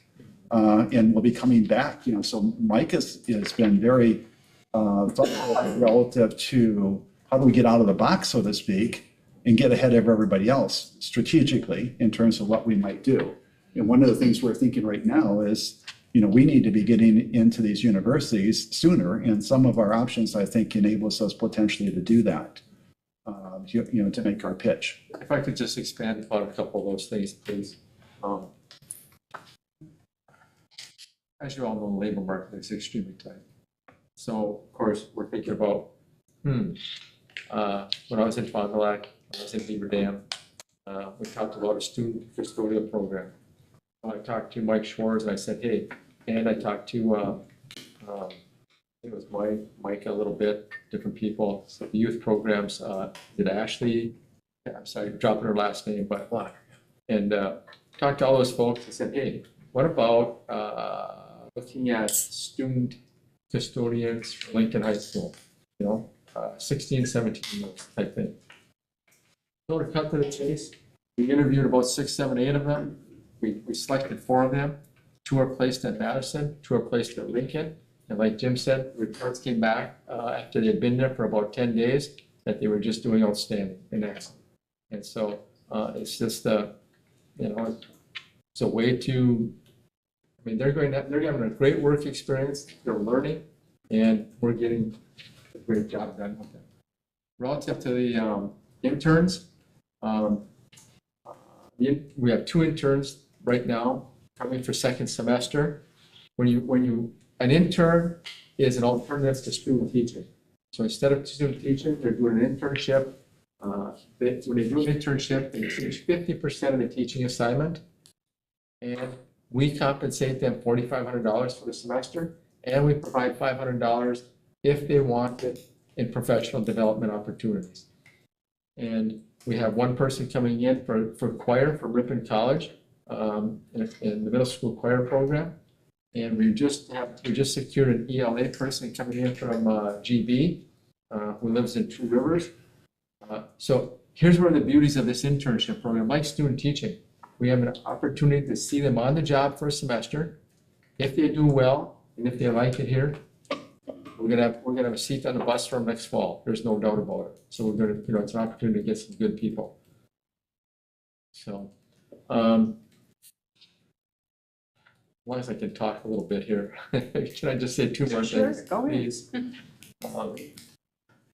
and we'll be coming back. So Mike has been very thoughtful relative to how do we get out of the box, so to speak, and get ahead of everybody else strategically in terms of what we might do. And one of the things we're thinking right now is, we need to be getting into these universities sooner, and some of our options, I think, enables us potentially to do that, to make our pitch. If I could just expand upon a couple of those things, please. As you all know, the labor market is extremely tight. So, of course, we're thinking about, when I was in Fond du Lac, I was in Beaver Dam, we talked about a student custodial program. I talked to Mike Schwartz and I said, hey, and I talked to, it was Mike a little bit, different people, so the youth programs, did Ashley, I'm sorry, dropping her last name, but, and talked to all those folks and said, hey, what about looking at student custodians for Lincoln High School, 16, 17 months type thing. So to cut to the chase, we interviewed about 6, 7, 8 of them. We selected 4 of them. 2 are placed at Madison, 2 are placed at Lincoln. And like Jim said, reports came back after they'd been there for about 10 days that they were just doing outstanding and excellent. And so it's just it's a way to, they're having a great work experience, they're learning, and we're getting a great job done with them. Relative to the interns, we have 2 interns right now coming for second semester. An intern is an alternative to student teaching. So instead of student teaching, they're doing an internship. When they do an internship, they teach 50% of the teaching assignment, and we compensate them $4,500 for the semester, and we provide $500 if they want it in professional development opportunities. And we have 1 person coming in for choir for Ripon College in the middle school choir program. And we just secured an ELA person coming in from GB who lives in Two Rivers. So here's one of the beauties of this internship program. Like student teaching, we have an opportunity to see them on the job for a semester. If they do well and if they like it here, we're gonna have a seat on the bus for them next fall. There's no doubt about it. So we're gonna, it's an opportunity to get some good people. So long as I can talk a little bit here, can I just say two more Sure, things, go ahead. please?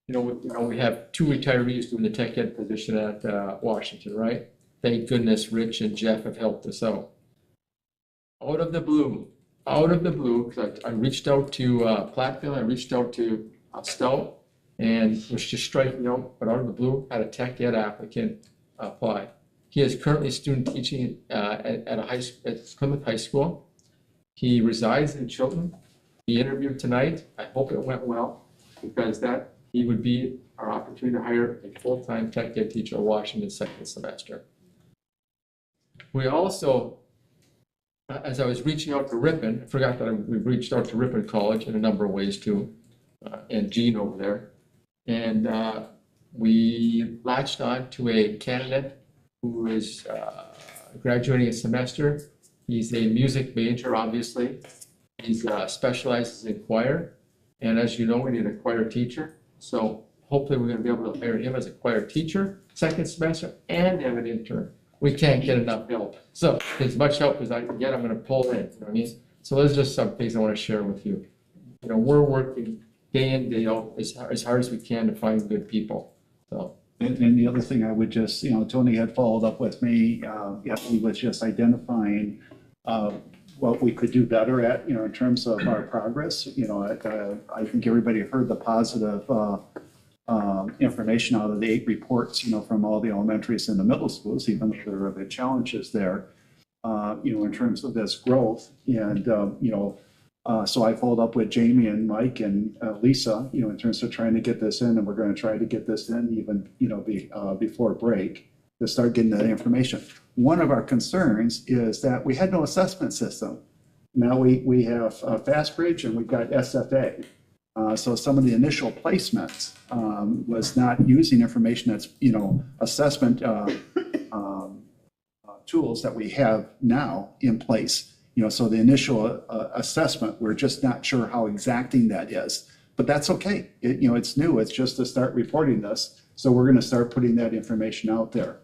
We have two retirees doing the tech ed position at Washington, right? Thank goodness Rich and Jeff have helped us out. Out of the blue, because I reached out to Platteville, I reached out to Stout, and was just striking out, but out of the blue, had a tech ed applicant apply. He is currently student teaching at Plymouth High School. He resides in Chilton. He interviewed tonight. I hope it went well, because he would be our opportunity to hire a full-time tech ed teacher at Washington second semester. We also, as I was reaching out to Ripon, I forgot that we reached out to Ripon College in a number of ways too, and Gene over there. And we latched on to a candidate who is graduating a semester. He's a music major, obviously. He specializes in choir. And as you know, we need a choir teacher. So hopefully we're going to be able to hire him as a choir teacher second semester and have an intern. We can't get enough help. So as much help as I can get, I'm going to pull in. You know what I mean? So those are just some things I want to share with you. We're working day in, day out as hard as we can to find good people. So. And the other thing I would just, Tony had followed up with me, he was just identifying what we could do better at, in terms of our progress. I think everybody heard the positive information out of the 8 reports, from all the elementaries and the middle schools, even though there are the challenges there, in terms of this growth. And, so I followed up with Jamie and Mike and Lisa, in terms of trying to get this in, and we're going to try to get this in even, before break to start getting that information. One of our concerns is that we had no assessment system. Now we have FastBridge and we've got SFA. So some of the initial placements was not using information that's, assessment tools that we have now in place. So the initial assessment, we're just not sure how exacting that is. But that's okay. It's new. It's just to start reporting this. So we're going to start putting that information out there.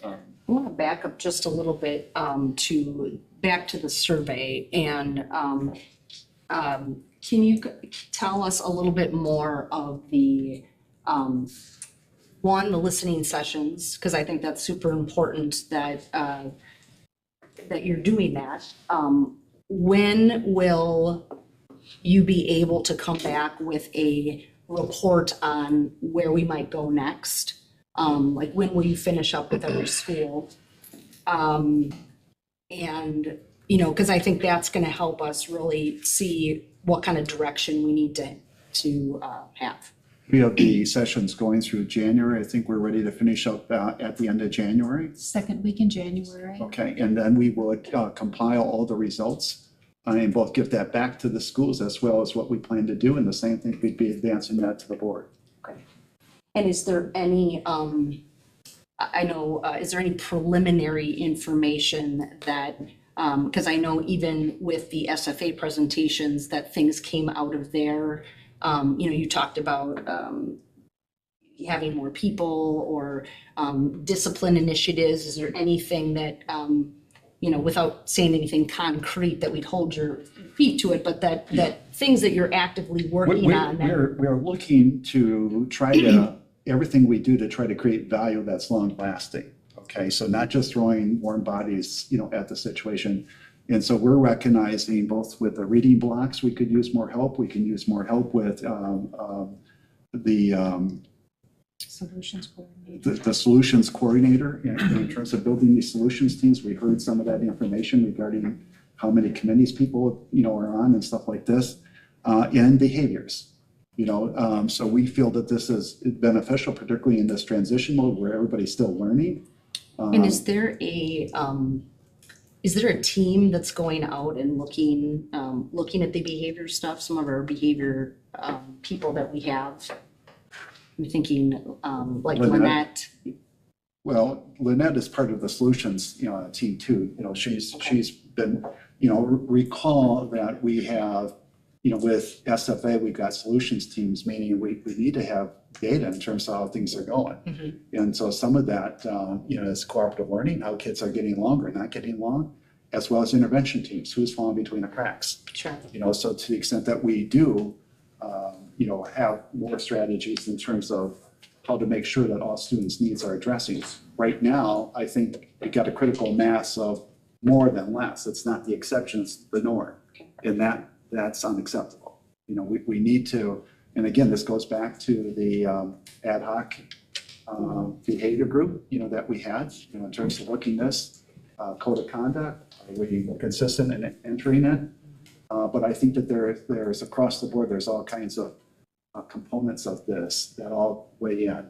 I want to back up just a little bit back to the survey. And can you tell us a little bit more of the the listening sessions? Because I think that's super important that you're doing that. When will you be able to come back with a report on where we might go next? Like when will you finish up with every school? And, because I think that's going to help us really see what kind of direction we need to have. We have the sessions going through January. I think we're ready to finish up at the end of January. Second week in January. Okay, and then we would compile all the results and both give that back to the schools as well as what we plan to do. And the same thing, we'd be advancing that to the board. Okay. And is there any, is there any preliminary information that, because I know even with the SFA presentations that things came out of there, you talked about having more people or discipline initiatives. Is there anything that, without saying anything concrete that we'd hold your feet to it, but that things that you're actively working on? We're looking to try to, everything we do to try to create value that's long lasting. Okay, so not just throwing warm bodies, at the situation. And so we're recognizing both with the reading blocks, we could use more help. We can use more help with Solutions coordinator. the solutions coordinator in terms of building these solutions teams. We heard some of that information regarding how many committees people, are on and stuff like this, and behaviors. So we feel that this is beneficial, particularly in this transition mode where everybody's still learning. And is there a team that's going out and looking at the behavior stuff? Some of our behavior people that we have. I'm thinking like Lynette. Well, Lynette is part of the solutions, team too. She's been, recall that we have, with SFA, we've got solutions teams, meaning we need to have data in terms of how things are going. Mm-hmm. And so some of that, is cooperative learning, how kids are getting along or not getting along. as well as intervention teams, who's falling between the cracks. Sure. So to the extent that we do, have more strategies in terms of how to make sure that all students' needs are addressing. Right now, I think we got a critical mass of more than less. It's not the exception, it's the norm. And that's unacceptable. We need to, and again, this goes back to the ad hoc behavior group, that we had, in terms of looking this code of conduct. Are we consistent in entering it? But I think that there's across the board, there's all kinds of components of this that all weigh in,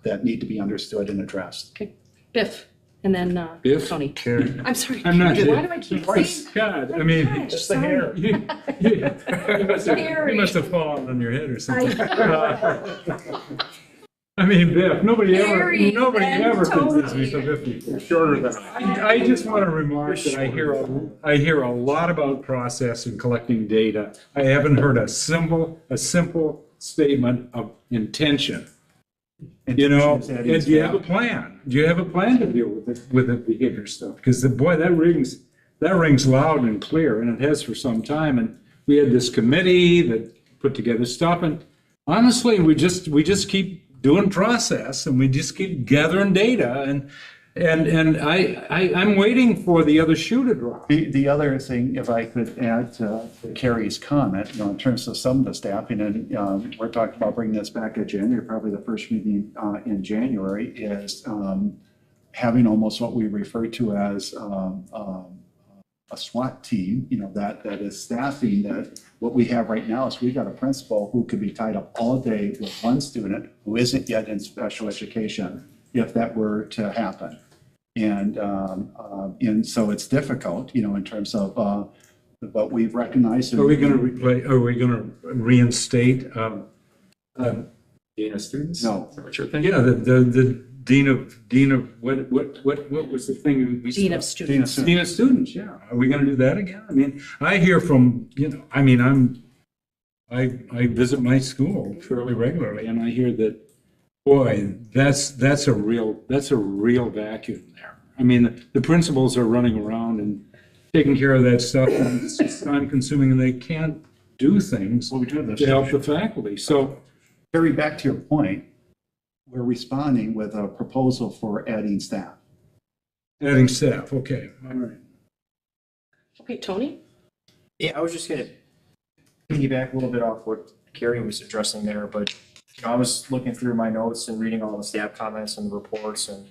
that need to be understood and addressed. Okay, Biff, and then Biff? Tony. Karen. I'm sorry. I'm not. Why do I keep saying? God, I mean. Gosh, sorry. You must have fallen on your head or something. I mean, Biff, nobody Harry ever and considers me Tony. so 50. You're shorter than I just want to remark that I hear a lot about process and collecting data. I haven't heard a simple statement of intention. And do you have a plan? Do you have a plan to deal with the behavior stuff? Because boy, that rings loud and clear, and it has for some time. And we had this committee that put together stuff, and honestly, we just keep doing process, and we just keep gathering data, and I'm waiting for the other shoe to drop. The other thing, if I could add to Carrie's comment, in terms of some of the staffing, and we're talking about bringing this back in January, probably the first meeting in January, is having almost what we refer to as a SWAT team, that is staffing. That what we have right now is we've got a principal who could be tied up all day with one student who isn't yet in special education, if that were to happen. And so it's difficult, in terms of, but we've recognized. Are we going to reinstate? Dean of students? No. Is that what you're thinking? Yeah, the dean of what was the thing? Dean of students. Dean of students, yeah. Are we going to do that again? I mean, I hear from, I visit my school fairly regularly, and I hear that, boy, that's a real vacuum there. I mean, the principals are running around and taking care of that stuff, and it's just time consuming, and they can't do things to help the faculty. So, Harry, back to your point, we're responding with a proposal for adding staff. adding staff, okay, all right. Okay, Tony? Yeah, I was just gonna piggyback a little bit off what Carrie was addressing there, but I was looking through my notes and reading all the staff comments and the reports, and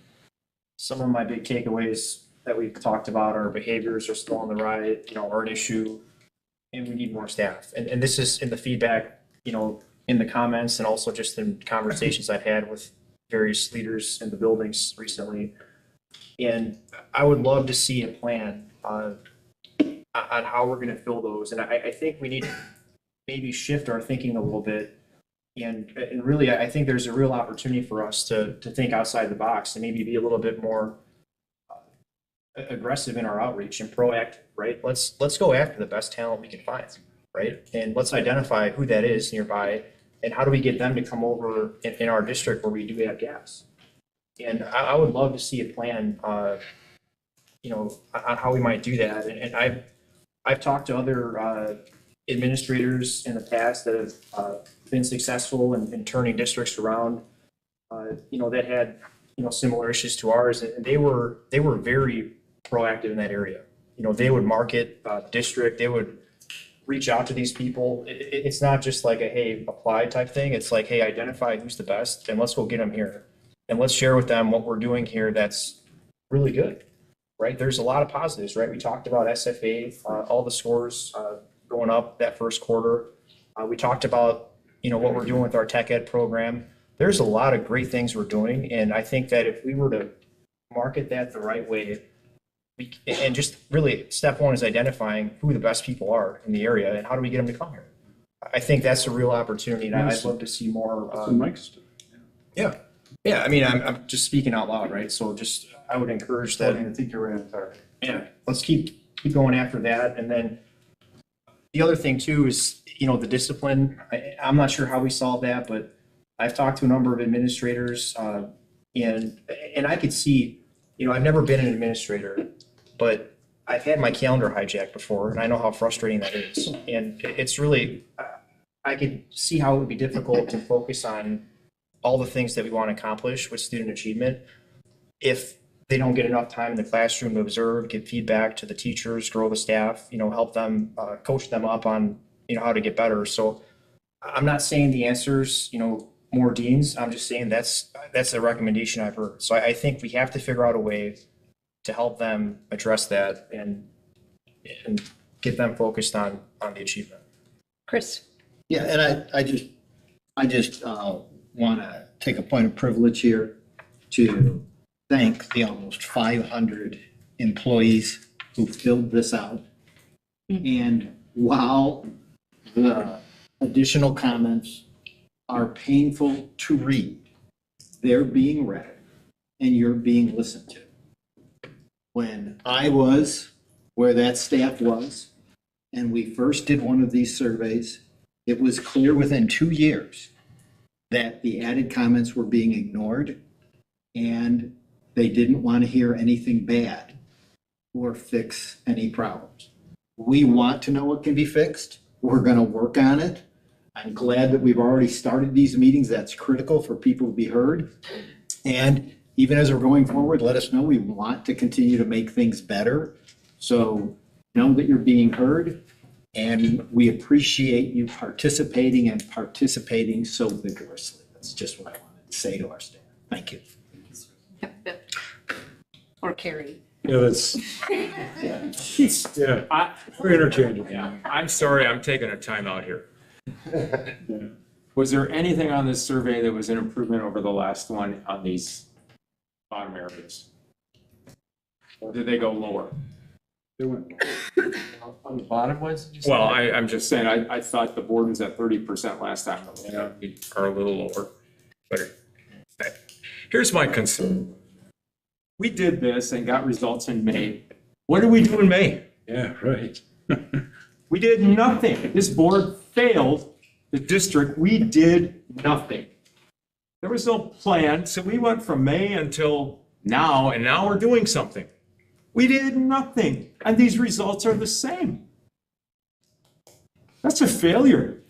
some of my big takeaways that we've talked about are behaviors are still on the rise, are an issue, and we need more staff. And this is in the feedback, in the comments, and also just in conversations I've had with various leaders in the buildings recently. And I would love to see a plan on how we're going to fill those. And I think we need to maybe shift our thinking a little bit. And really, I think there's a real opportunity for us to think outside the box and maybe be a little bit more aggressive in our outreach and proactive, right? Let's go after the best talent we can find, right? And let's identify who that is nearby, and how do we get them to come over in our district where we do have gaps. And I would love to see a plan, on how we might do that. And I've talked to other administrators in the past that have been successful in turning districts around, that had, similar issues to ours, and they were very proactive in that area. They would market district, they would reach out to these people. It's not just like a, hey, apply type thing. It's like, hey, identify who's the best and let's go get them here. And let's share with them what we're doing here that's really good, right? There's a lot of positives, right? We talked about SFA, all the scores going up that first quarter. We talked about, what we're doing with our tech ed program. There's a lot of great things we're doing. And I think that if we were to market that the right way, and just really step one is identifying who the best people are in the area and how do we get them to come here. I think that's a real opportunity, and I'd love to see more. Yeah. I mean, I'm just speaking out loud, right? So I would encourage that. I think you're in there. Yeah, let's keep going after that. And then the other thing too is, the discipline. I'm not sure how we solve that, but I've talked to a number of administrators, and I could see, I've never been an administrator, but I've had my calendar hijacked before, and I know how frustrating that is. And it's really, I could see how it would be difficult to focus on all the things that we want to accomplish with student achievement if they don't get enough time in the classroom to observe, give feedback to the teachers, grow the staff, help them, coach them up on, how to get better. So I'm not saying the answer's, more deans. I'm just saying that's a recommendation I've heard. So I think we have to figure out a way to help them address that and get them focused on the achievement. Chris? Yeah, and I just want to take a point of privilege here to thank the almost 500 employees who filled this out. And while the additional comments are painful to read, they're being read and you're being listened to. When I was where that staff was, and we first did one of these surveys, it was clear within 2 years that the added comments were being ignored and they didn't want to hear anything bad or fix any problems. We want to know what can be fixed. We're going to work on it. I'm glad that we've already started these meetings. That's critical for people to be heard. And even as we're going forward, let us know we want to continue to make things better. So know that you're being heard, and we appreciate you participating so vigorously. That's just what I wanted to say to our staff. Thank you. Or Carrie? Yeah, that's, yeah, we're interchangeable. Yeah, I'm sorry, I'm taking a timeout here. Yeah. Was there anything on this survey that was an improvement over the last one on these bottom areas? Or did they go lower? They went- On the bottom ones, did you say? Well, I'm just saying, I thought the board was at 30% last time. Yeah, we are a little lower. But here's my concern. We did this and got results in May. What did we do in May? Yeah, right. We did nothing. This board failed the district. We did nothing. There was no plan, so we went from May until now, and now we're doing something. We did nothing, and these results are the same. That's a failure.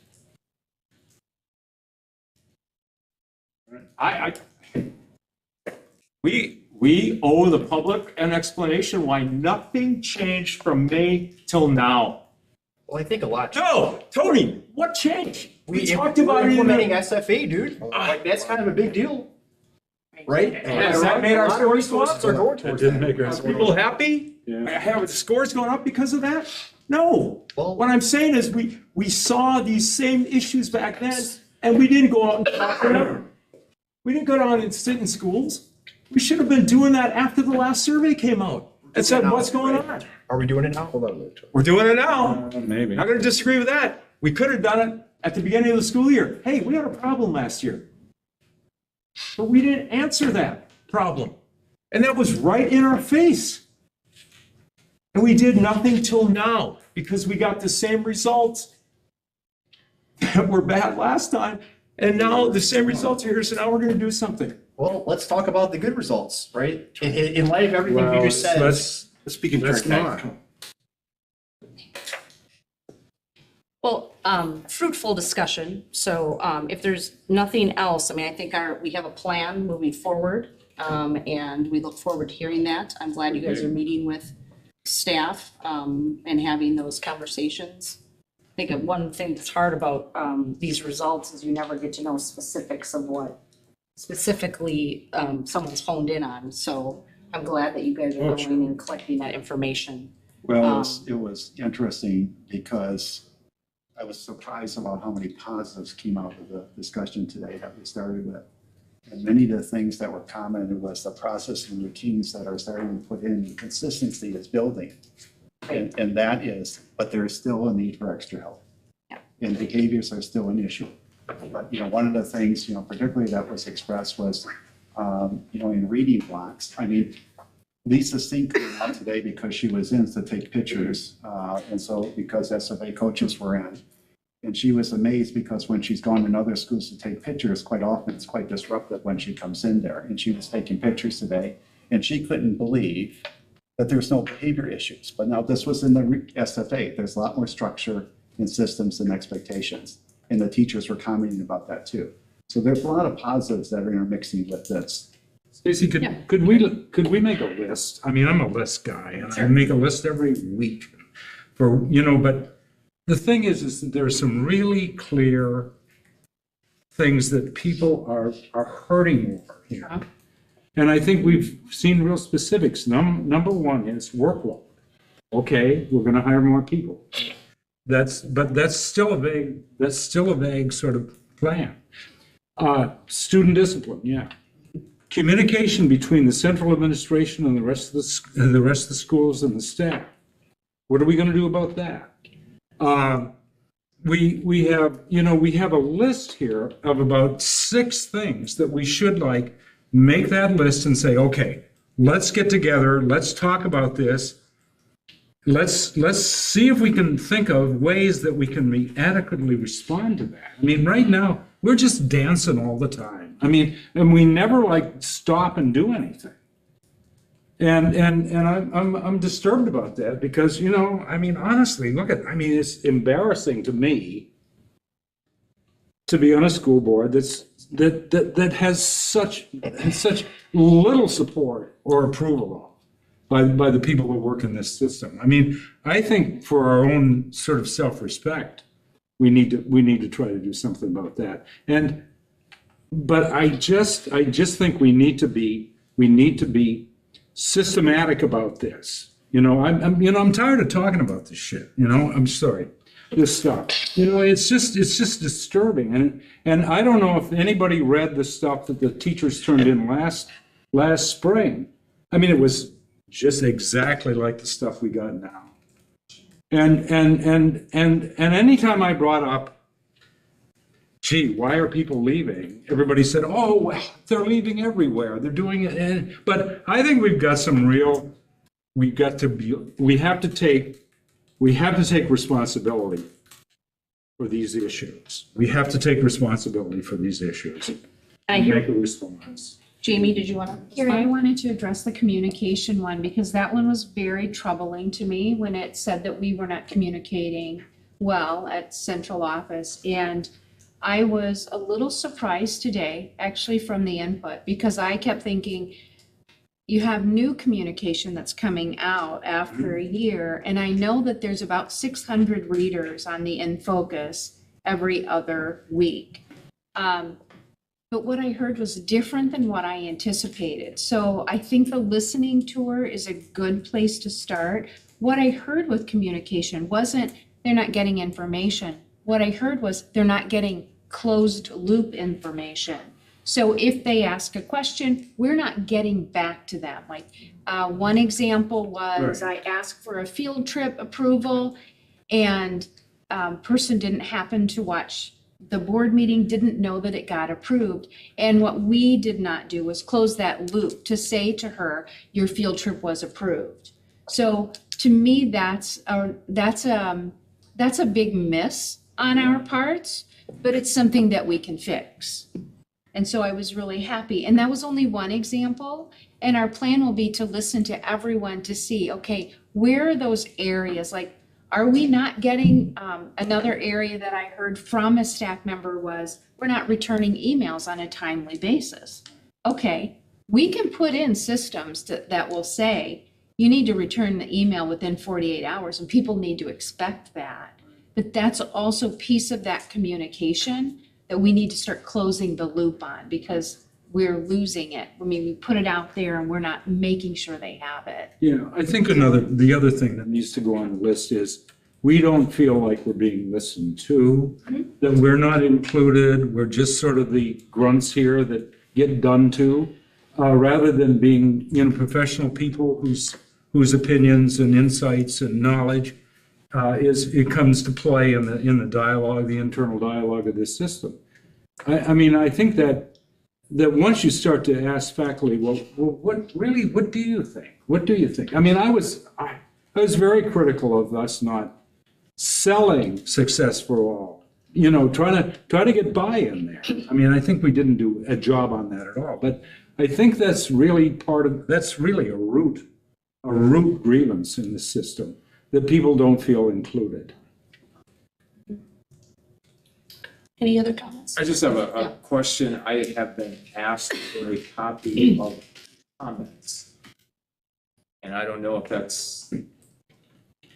We owe the public an explanation why nothing changed from May till now. Well, I think a lot. No, Tony, what changed? We talked We're about it in implementing the. SFA, dude. Like, that's kind of a big deal, right? Has that made our scores go up? Are going That towards didn't that. make Are us. people happy? Yeah. Have the scores going up because of that? No. Well- What I'm saying is we saw these same issues back then and we didn't go out and talk to them. We didn't go down and sit in schools. We should have been doing that after the last survey came out and said, what's going on? Are we doing it now? Hold on. We're doing it now. Maybe. Not gonna disagree with that. We could have done it at the beginning of the school year. Hey, we had a problem last year. But we didn't answer that problem. And that was right in our face. And we did nothing till now because we got the same results that were bad last time. And now the same results are here, so now we're gonna do something. Well, let's talk about the good results, right? In light of everything you Well, just said. let's Speak in let's turn. not. Well, fruitful discussion. So if there's nothing else, I mean, I think we have a plan moving forward. And we look forward to hearing that. I'm glad you guys are meeting with staff and having those conversations. I think one thing that's hard about these results is you never get to know specifics of what specifically someone's honed in on. So I'm glad that you guys are going and collecting that information. Well, it was interesting because I was surprised about how many positives came out of the discussion today that we started with. And many of the things that were commented was the process and routines that are starting to put in consistency is building. And that is, but there is still a need for extra help. Yeah. And behaviors are still an issue. But, one of the things, particularly that was expressed was, in reading blocks, I mean, Lisa Sink came out today because she was in to take pictures. And so because SFA coaches were in. And she was amazed because when she's gone in other schools to take pictures, quite often it's quite disruptive when she comes in there. And she was taking pictures today and she couldn't believe that there's no behavior issues. But now this was in the SFA. There's a lot more structure and systems and expectations. And the teachers were commenting about that too. So there's a lot of positives that are intermixing with this. Stacy, could we make a list? I mean, I'm a list guy, and I make a list every week for, but the thing is that there's some really clear things that people are hurting more here. And I think we've seen real specifics. Number one is workload. Okay, we're gonna hire more people. But that's still a vague sort of plan. Student discipline, yeah. Communication between the central administration and the rest of the schools and the staff. What are we going to do about that? We have a list here of about 6 things that we should make that list and say, okay, let's get together, let's talk about this. Let's see if we can think of ways that we can adequately respond to that. I mean, right now, we're just dancing all the time. I mean, and we never stop and do anything. And I'm disturbed about that because, I mean, honestly, it's embarrassing to me to be on a school board that has such little support or approval by the people who work in this system. I mean, I think for our own sort of self-respect, we need to try to do something about that. But I just think we need to be systematic about this. I'm tired of talking about this shit. I'm sorry, this stuff. It's just disturbing. And I don't know if anybody read the stuff that the teachers turned in last spring. I mean, it was just exactly like the stuff we got now. And anytime I brought up, gee, why are people leaving? Everybody said, oh, well, they're leaving everywhere. They're doing it. But I think we've got we have to take responsibility for these issues. We have to take responsibility for these issues. And make a response. Jamie, did you want to? Here, I wanted to address the communication one because that one was very troubling to me when it said that we were not communicating well at central office. And I was a little surprised today, actually, from the input, because I kept thinking, you have new communication that's coming out after a year, and I know that there's about 600 readers on the InFocus every other week. But what I heard was different than what I anticipated. So I think the listening tour is a good place to start. What I heard with communication wasn't they're not getting information. What I heard was they're not getting closed loop information. So if they ask a question, we're not getting back to them. One example was I asked for a field trip approval and person didn't happen to watch the board meeting, didn't know that it got approved. And what we did not do was close that loop to say to her, your field trip was approved. So to me, that's a big miss on our parts, but it's something that we can fix. And so I was really happy. And that was only one example. And our plan will be to listen to everyone to see, okay, where are those areas? Are we not getting, another area that I heard from a staff member was, we're not returning emails on a timely basis. Okay, we can put in systems that will say, you need to return the email within 48 hours, and people need to expect that. But that's also piece of that communication that we need to start closing the loop on, because we're losing it. I mean, we put it out there and we're not making sure they have it. Yeah, I think the other thing that needs to go on the list is we don't feel like we're being listened to, that we're not included. We're just sort of the grunts here that get done to, rather than being, professional people whose opinions and insights and knowledge it comes to play in the dialogue, the internal dialogue of this system. I mean, I think that once you start to ask faculty, well, what do you think? What do you think? I mean, I was very critical of us not selling success for all, trying to get buy-in there. I mean, I think we didn't do a job on that at all, but I think that's really a root root grievance in the system, that people don't feel included. Any other comments? I just have a question. I have been asked for a copy of comments. And I don't know if that's,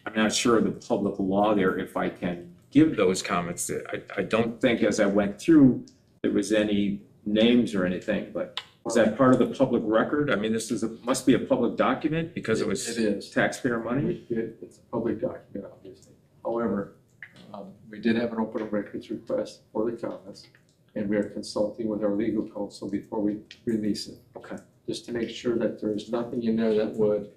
I'm not sure of the public law there, if I can give those comments. I don't think as I went through, there was any names or anything, but is that part of the public record? I mean, must be a public document because it was It is. taxpayer money? It's a public document, obviously. However, we did have an open records request for the comments, and we are consulting with our legal counsel before we release it. Okay. Just to make sure that there is nothing in there that would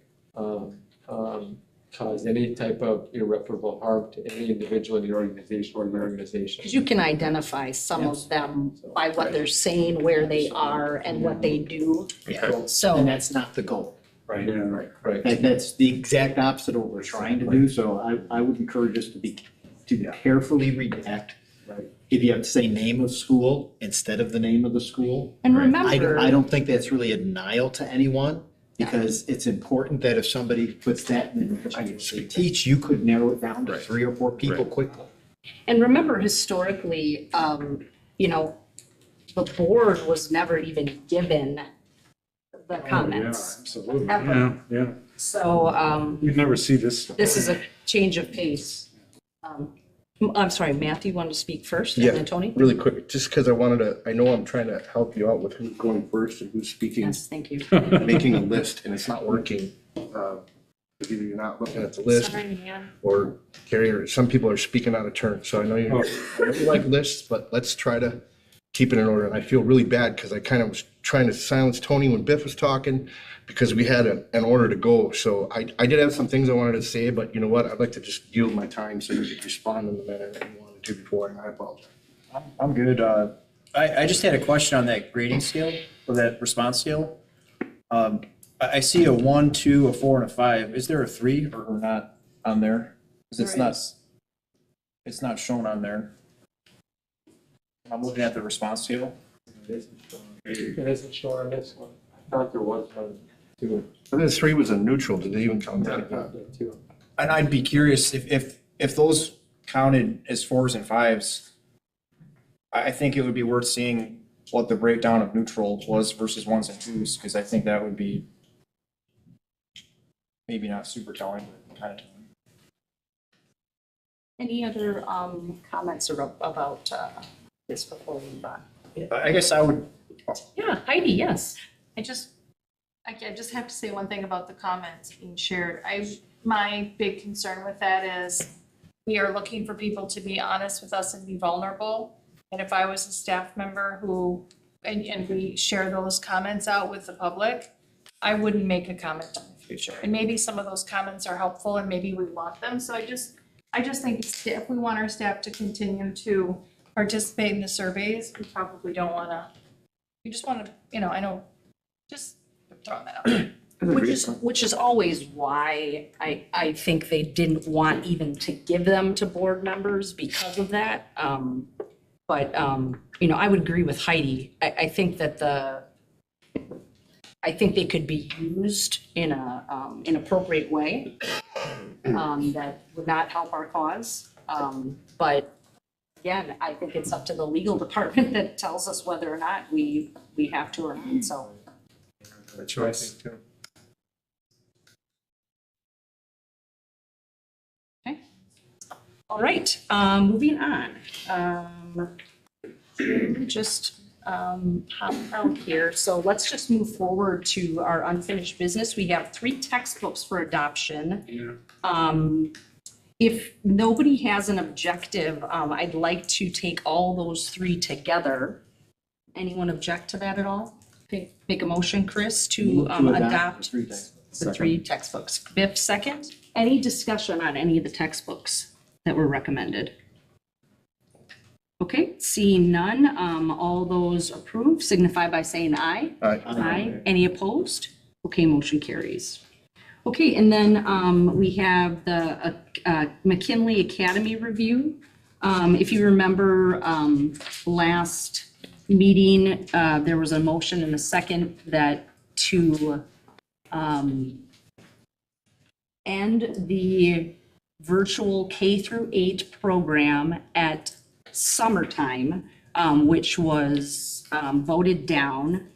cause any type of irreparable harm to any individual in the organization or the organization. Because you can identify some of them by what they're saying, where they are, and what they do. And So, that's not the goal. Right, Yeah. right. That's the exact opposite of what we're trying to do, so I would encourage us to carefully redact. Right. If you have to say name of school instead of the name of the school. and I remember, don't think that's really a denial to anyone, because it's important that if somebody puts that in the teach, you could narrow it down to 3 or 4 people quickly. and remember historically, you know, the board was never even given the comments. Absolutely, Ever. yeah. So, You'd never see this stuff. this is a change of pace. I'm sorry, Matthew, you wanted to speak first, and Yeah. then Tony? Really quick, just because I know I'm trying to help you out with who's going first and who's speaking, Yes, thank you. making a list, and it's not working. Either you're not looking at the list, or Carrie, or some people are speaking out of turn, so I know you like lists, but let's try to keep it in order. And I feel really bad because I kind of was trying to silence Tony when Biff was talking, because we had an order to go. So I did have some things I wanted to say, but you know what? I'd like to just yield my time so you could respond in the manner that you wanted to before, and I apologize. I'm good. I just had a question on that grading scale, or that response scale. I see a 1, 2, a 4, and a 5. Is there a 3 or not on there? Because it's not shown on there. I'm looking at the response scale. It isn't shown on this one. I thought there was one too. I think 3 was a neutral. Did they even count I that? thought that too. And I'd be curious if those counted as 4s and 5s, I think it would be worth seeing what the breakdown of neutral was versus 1s and 2s, because I think that would be maybe not super telling, but kind of telling. Any other comments about this before we move on? I guess I would, Yeah, Heidi, yes. I just have to say one thing about the comments being shared. My big concern with that is we are looking for people to be honest with us and be vulnerable. And if I was a staff member and we share those comments out with the public, I wouldn't make a comment in the future. And maybe some of those comments are helpful and maybe we want them. So I just think if we want our staff to continue to participate in the surveys, we probably don't want to, we just want to, I know, just throwing that out there. Which is always why I think they didn't want even to give them to board members because of that. But I would agree with Heidi. I think that I think they could be used in an appropriate way that would not help our cause. But again, I think it's up to the legal department that tells us whether or not we have to or not, so. That's what I think too. All right, moving on. Just hop out here. So let's just move forward to our unfinished business. We have 3 textbooks for adoption. If nobody has an objective, I'd like to take all those 3 together. Anyone object to that at all? Okay, make a motion, Chris, to adopt the 3 textbooks. Biff, second. Any discussion on any of the textbooks that were recommended? Okay, seeing none, all those approved signify by saying aye. Aye. Any opposed? Okay, motion carries. Okay, and then we have the McKinley Academy review. If you remember, last meeting, there was a motion and a second that to end the virtual K through 8 program at summertime, which was voted down.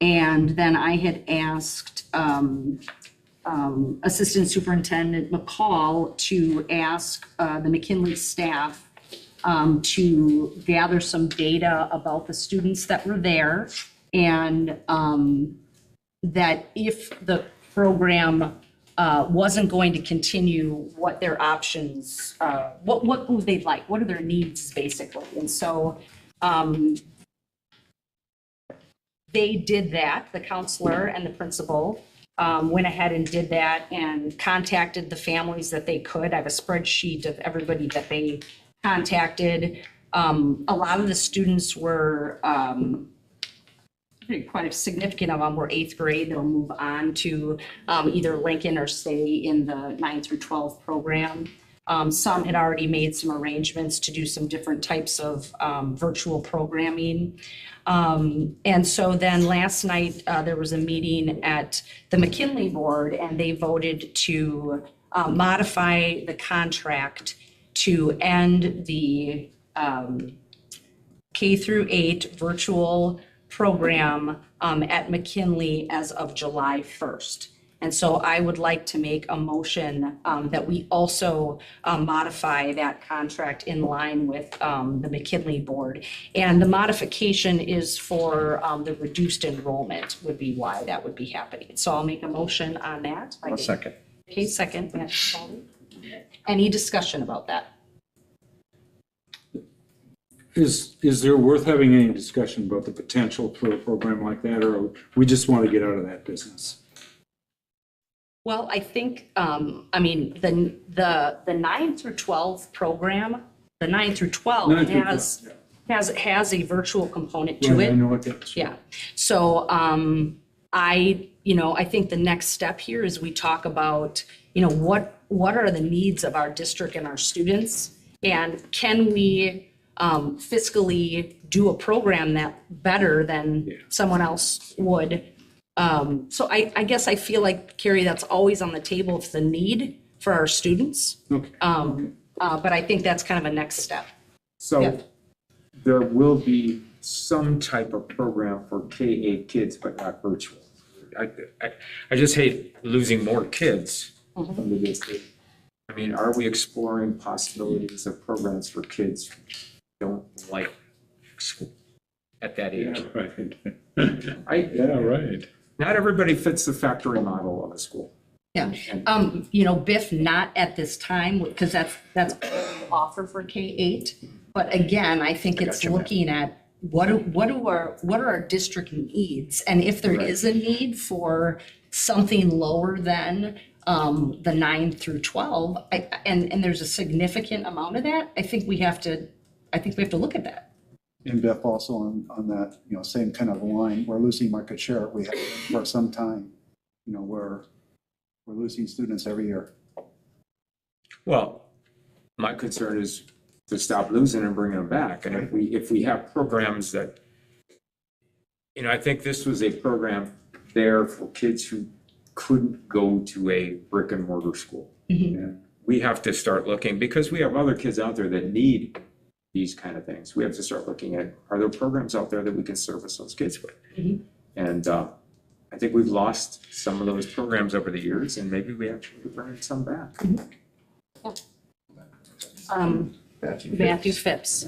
And then I had asked Assistant Superintendent McCall to ask the McKinley staff to gather some data about the students that were there, and that if the program wasn't going to continue, what their options, what would they like, what are their needs, basically. And so they did that, the counselor and the principal went ahead and did that and contacted the families that they could. I have a spreadsheet of everybody that they contacted. A lot of the students were, quite a significant of them were 8th grade. They'll move on to either Lincoln or stay in the 9 through 12 program. Some had already made some arrangements to do some different types of virtual programming. And so then last night, there was a meeting at the McKinley board, and they voted to modify the contract to end the K through 8 virtual program at McKinley as of July 1st. And so I would like to make a motion that we also modify that contract in line with the McKinley board. And the modification is for the reduced enrollment would be why that would be happening. So I'll make a motion on that. I'll second. Okay, second. Any discussion about that? Is there worth having any discussion about the potential for a program like that, or we just want to get out of that business? Well, I think, I mean, the 9 through 12 program, the 9 through 12 has a virtual component to Right, I it. know what that is. Yeah. So I think the next step here is we talk about, what are the needs of our district and our students? And can we fiscally do a program that better than someone else would? So I guess I feel like, Carrie, that's always on the table if the need for our students. Okay. But I think that's kind of a next step. So there will be some type of program for K-8 kids, but not virtual. I just hate losing more kids from the district. I mean, are we exploring possibilities of programs for kids who don't like school at that age? Right. Yeah, right. Not everybody fits the factory model of a school. Yeah, Biff not at this time, because that's offer for K-8. But again, I think it's looking at what are our district needs? And if there is a need for something lower than the 9 through 12, and there's a significant amount of that, I think we have to look at that. And Biff, also on that, same kind of line, we're losing market share. We have for some time, we're losing students every year. Well, my concern is to stop losing and bring them back. And if we have programs that, I think this was a program there for kids who couldn't go to a brick and mortar school. And we have to start looking, because we have other kids out there that need these kind of things. We have to start looking at, are there programs out there that we can service those kids with? And I think we've lost some of those programs over the years, and maybe we actually bring some back. Matthew Phipps.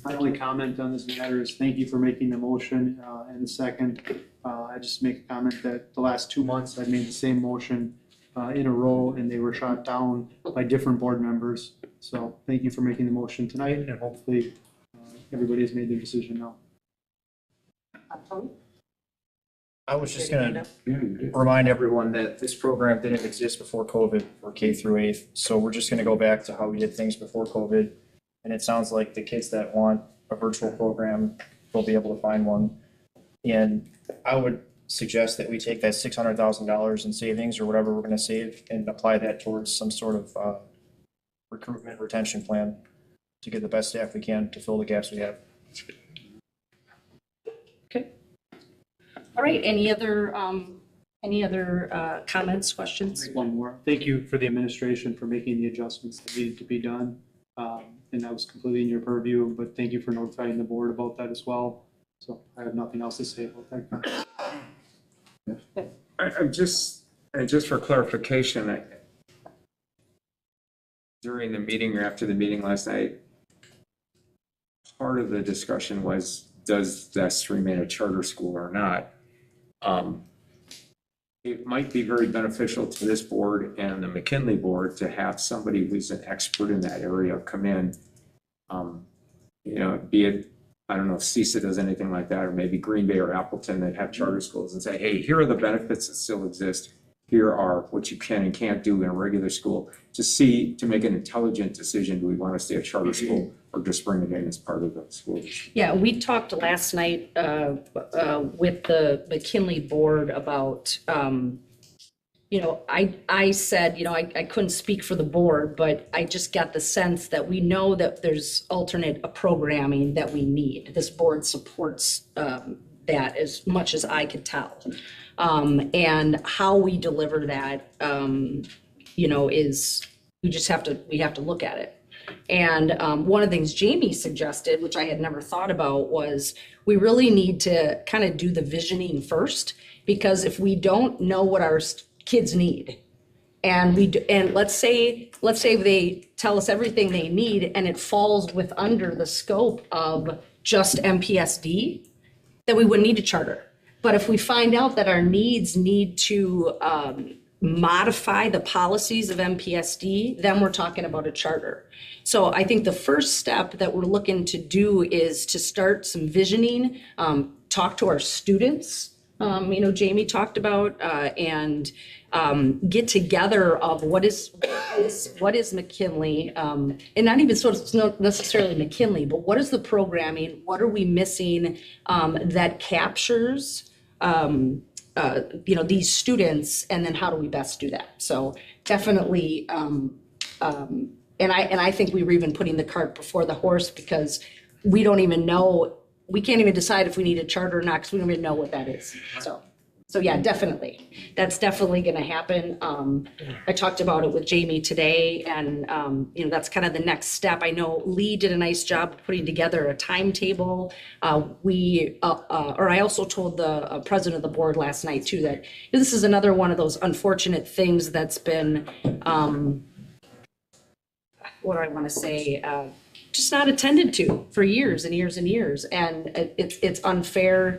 My only comment on this matter is thank you for making the motion. And the second, I just make a comment that the last 2 months I've made the same motion in a row, and they were shot down by different board members. So thank you for making the motion tonight, and hopefully everybody has made their decision now. I was just gonna remind everyone that this program didn't exist before COVID for K through 8. So we're just gonna go back to how we did things before COVID. And it sounds like the kids that want a virtual program will be able to find one. And I would suggest that we take that $600,000 in savings or whatever we're gonna save and apply that towards some sort of recruitment retention plan to get the best staff we can to fill the gaps we have. Okay. All right, any other Any other comments, questions? One more. Thank you for the administration for making the adjustments that needed to be done. And that was completely in your purview, but thank you for notifying the board about that as well. So I have nothing else to say about that. I'm just, and just for clarification, during the meeting or after the meeting last night, part of the discussion was, does this remain a charter school or not? It might be very beneficial to this board and the McKinley board to have somebody who's an expert in that area come in. Be it, I don't know if CISA does anything like that, or maybe Green Bay or Appleton that have charter schools, and say, hey, here are the benefits that still exist. Here are what you can and can't do in a regular school, to make an intelligent decision. Do we want to stay a charter school or just bring it in as part of the school? Yeah, we talked last night with the McKinley board about, I said, I couldn't speak for the board, but I just got the sense that we know that there's alternate programming that we need. This board supports that as much as I could tell. And how we deliver that, is, we have to look at it. And one of the things Jamie suggested, which I had never thought about, was we really need to kind of do the visioning first, because if we don't know what our kids need, and let's say they tell us everything they need and it falls under the scope of just MPSD, then we wouldn't need a charter. But if we find out that our needs need to modify the policies of MPSD, then we're talking about a charter. So I think the first step that we're looking to do is to start some visioning, talk to our students, Jamie talked about, and get together of what is McKinley, and not even it's not necessarily McKinley, but what is the programming? What are we missing that captures these students, and then how do we best do that? So definitely, and I think we were even putting the cart before the horse, because we don't even know, we can't even decide if we need a charter or not, because we don't even know what that is. So yeah, definitely, that's definitely going to happen. I talked about it with Jamie today, and that's kind of the next step. I know Lee did a nice job of putting together a timetable. I also told the president of the board last night too that this is another one of those unfortunate things that's been, what do I want to say? Just not attended to for years and years and years, and it's unfair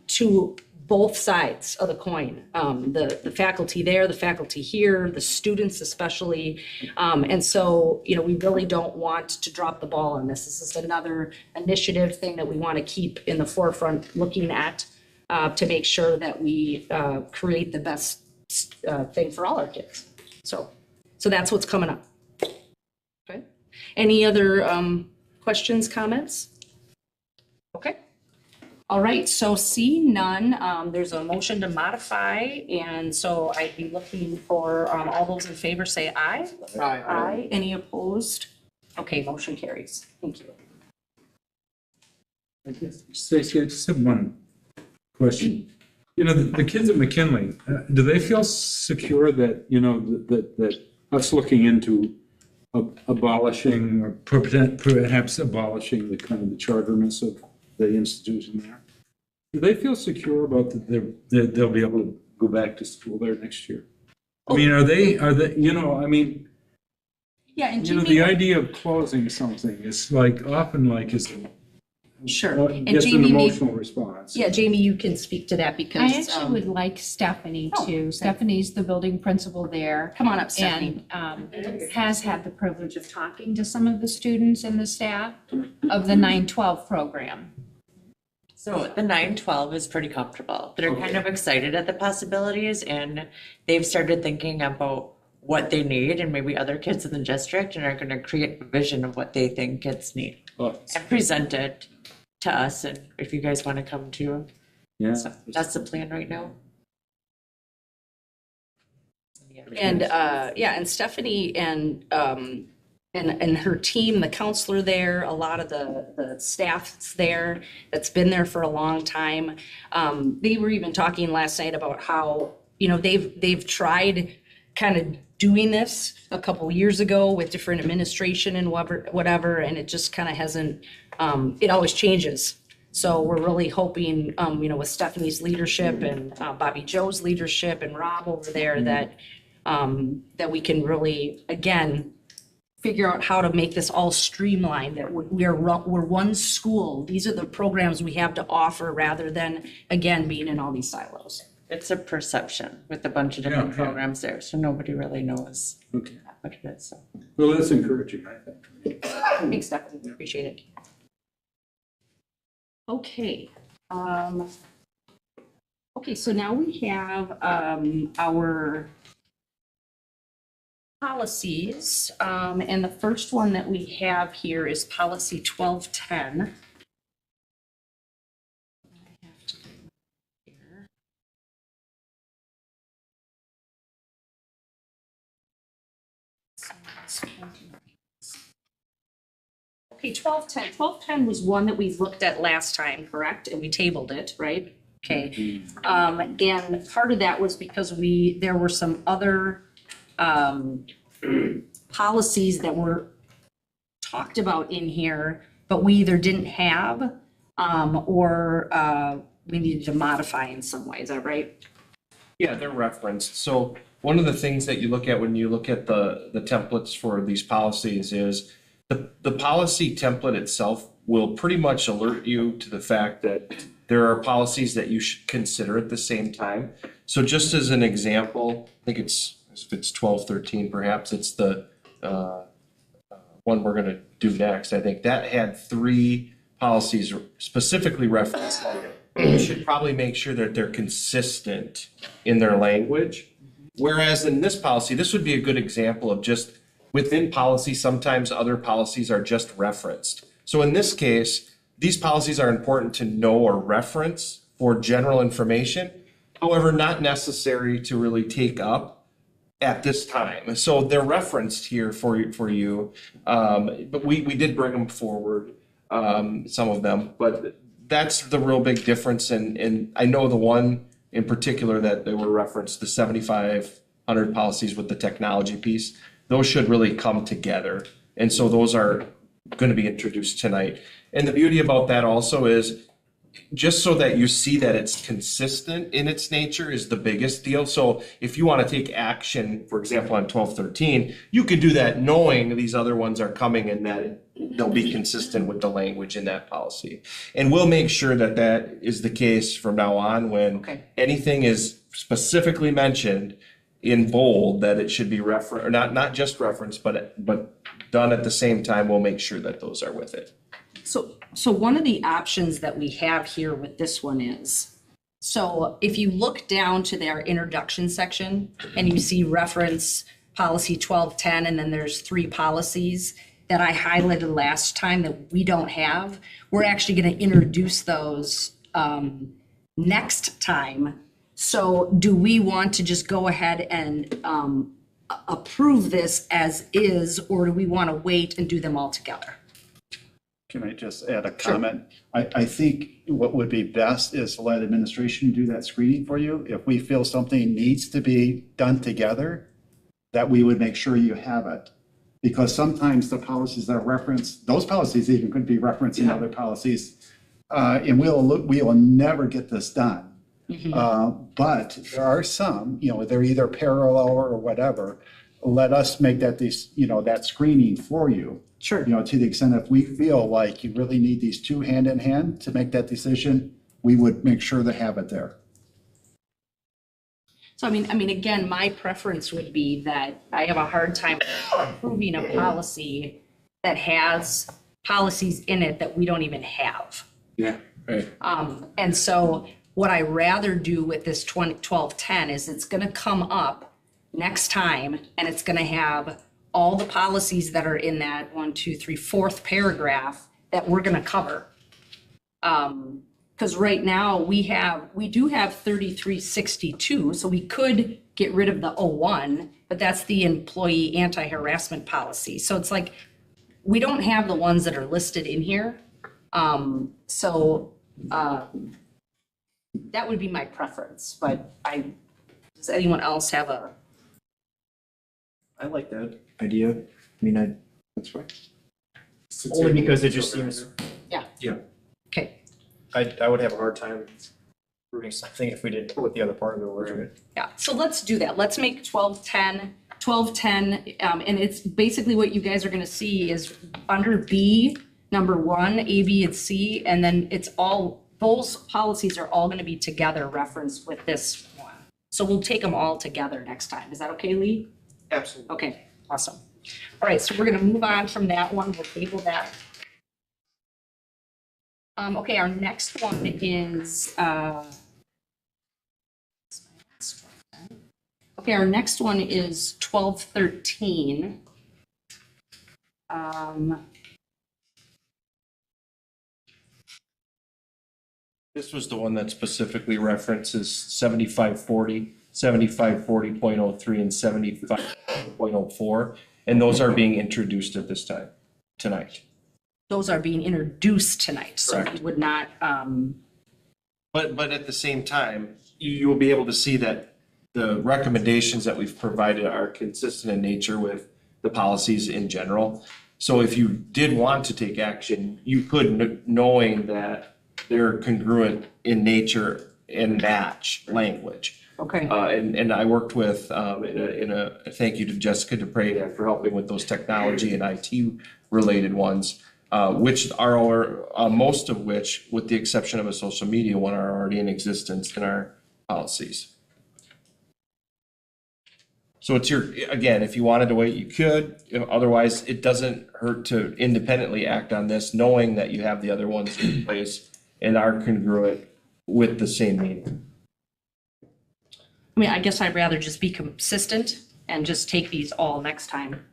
to both sides of the coin, the faculty there, the faculty here, the students especially. And so, we really don't want to drop the ball on this. This is another initiative thing that we want to keep in the forefront looking at to make sure that we create the best thing for all our kids. So that's what's coming up. Okay. Any other questions, comments? Okay. All right, so seeing none, there's a motion to modify, and so I'd be looking for all those in favor say aye. Aye. Aye. Any opposed? Okay, motion carries. Thank you. Stacy, I just have one question. The kids at McKinley, do they feel secure that, that us looking into abolishing or perhaps abolishing the kind of the charterness of the institution there? Do they feel secure about that they'll be able to go back to school there next year? I mean, are they, Yeah, and the idea of closing something is often sure. And gets an Jamie emotional response. Yeah, Jamie, you can speak to that because. I actually would like Stephanie too. okay. Stephanie's the building principal there. Come on up, Stephanie. And has had the privilege of talking to some of the students and the staff of the 912 program. So the 912 is pretty comfortable. They're kind of excited at the possibilities, and they've started thinking about what they need and maybe other kids in the district, and are going to create a vision of what they think kids need and present it to us. And if you guys want to come too, so that's the plan right now. And and Stephanie and and her team, the counselor there, a lot of the staff that's there, that's been there for a long time. They were even talking last night about how, you know, they've tried kind of doing this a couple years ago with different administration and whatever, and it just kind of hasn't, it always changes. So we're really hoping, you know, with Stephanie's leadership and Bobby Joe's leadership and Rob over there, that we can really, again, figure out how to make this all streamlined, that we're one school. These are the programs we have to offer rather than, again, being in all these silos. It's a perception with a bunch of different programs there, so nobody really knows what it is. So. Well, that's encouraging, I think. Thanks, Stephanie, appreciate it. Okay. Okay, so now we have our policies, and the first one that we have here is policy 1210. Okay, 1210. 1210 was one that we looked at last time, correct? And we tabled it, right? Okay. And part of that was because there were some other policies that were talked about in here, but we either didn't have or we needed to modify in some way. Is that right? Yeah, they're referenced. So one of the things that you look at when you look at the templates for these policies is the policy template itself will pretty much alert you to the fact that there are policies that you should consider at the same time. So just as an example, I think if it's 1213 perhaps, it's the one we're gonna do next. I think that had 3 policies specifically referenced. You should probably make sure that they're consistent in their language. Whereas in this policy, this would be a good example of just within policy, sometimes other policies are just referenced. So in this case, these policies are important to know or reference for general information, however, not necessary to really take up at this time. So they're referenced here for you, but we did bring them forward, some of them, but that's the real big difference. And I know the one in particular that they were referenced, the 7,500 policies with the technology piece, those should really come together. And so those are going to be introduced tonight. And the beauty about that also is just so that you see that it's consistent in its nature is the biggest deal. So if you want to take action, for example, on 1213, you can do that knowing these other ones are coming and that they'll be consistent with the language in that policy. And we'll make sure that that is the case from now on when anything is specifically mentioned in bold, that it should be referenced, or not just referenced, but done at the same time. We'll make sure that those are with it. So one of the options that we have here with this one is, so if you look down to their introduction section and you see reference policy 1210, and then there's 3 policies that I highlighted last time that we don't have, we're actually going to introduce those next time. So do we want to just go ahead and approve this as is, or do we want to wait and do them all together? Can I just add a comment? I think what would be best is to let administration do that screening for you. If we feel something needs to be done together, that we would make sure you have it. Because sometimes the policies that are referenced, those policies even could be referenced in other policies. And we'll never get this done. But there are some, they're either parallel or whatever. Let us make that that screening for you. Sure. To the extent if we feel like you really need these 2 hand in hand to make that decision, we would make sure to have it there. So I mean, again, my preference would be that I have a hard time approving a policy that has policies in it that we don't even have. Yeah, right. And so what I rather do with this 1210 is it's going to come up next time, and it's going to have all the policies that are in that 4th paragraph that we're going to cover. Because Because right now, we do have 3362, so we could get rid of the 01, but that's the employee anti-harassment policy. So it's like, we don't have the ones that are listed in here. That would be my preference, but does anyone else have a? I like that idea. I mean, That's right. only because it just seems, Okay, I would have a hard time approving something if we didn't put the other part of it over it. yeah, so let's do that. Let's make 1210, and it's basically what you guys are gonna see is under B, number 1, A, B, and C, and then it's all, those policies are all gonna be together referenced with this one. So we'll take them all together next time. Is that okay, Lee? Absolutely. Okay, awesome. All right, so we're gonna move on from that one. We'll table that. Okay, our next one is, okay, our next one is 1213. This was the one that specifically references 7540, 7540.03, and 75.04, and those are being introduced at this time, tonight. Those are being introduced tonight, so we Correct. would not, But at the same time, you will be able to see that the recommendations that we've provided are consistent in nature with the policies in general. So if you did want to take action, you could, knowing that they're congruent in nature and match language. okay. And I worked with, thank you to Jessica Dupre for helping with those technology and IT related ones, which are, most of which, with the exception of a social media one, are already in existence in our policies. So it's again, if you wanted to wait, you could. Otherwise, it doesn't hurt to independently act on this, knowing that you have the other ones in place and are congruent with the same meaning. I mean, I guess I'd rather just be consistent and just take these all next time.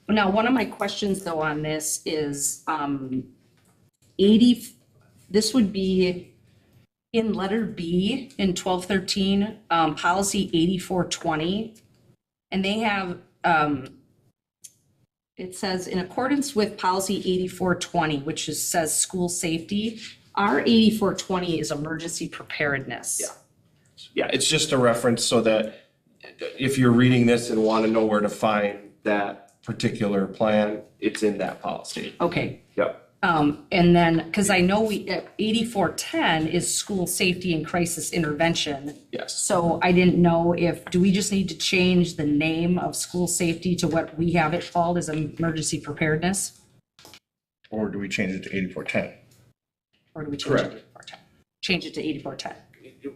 Now, one of my questions though on this is, this would be in letter B in 1213, policy 8420. And they have, it says in accordance with policy 8420, which says school safety, our 8420 is emergency preparedness. Yeah, it's just a reference so that if you're reading this and want to know where to find that particular plan, it's in that policy. Okay. Yep. And then, because I know 8410 is school safety and crisis intervention. Yes. So I didn't know do we just need to change the name of school safety to what we have it called as emergency preparedness? Or do we change it to 8410? Or do we change it to Correct. 8410? Change it to 8410.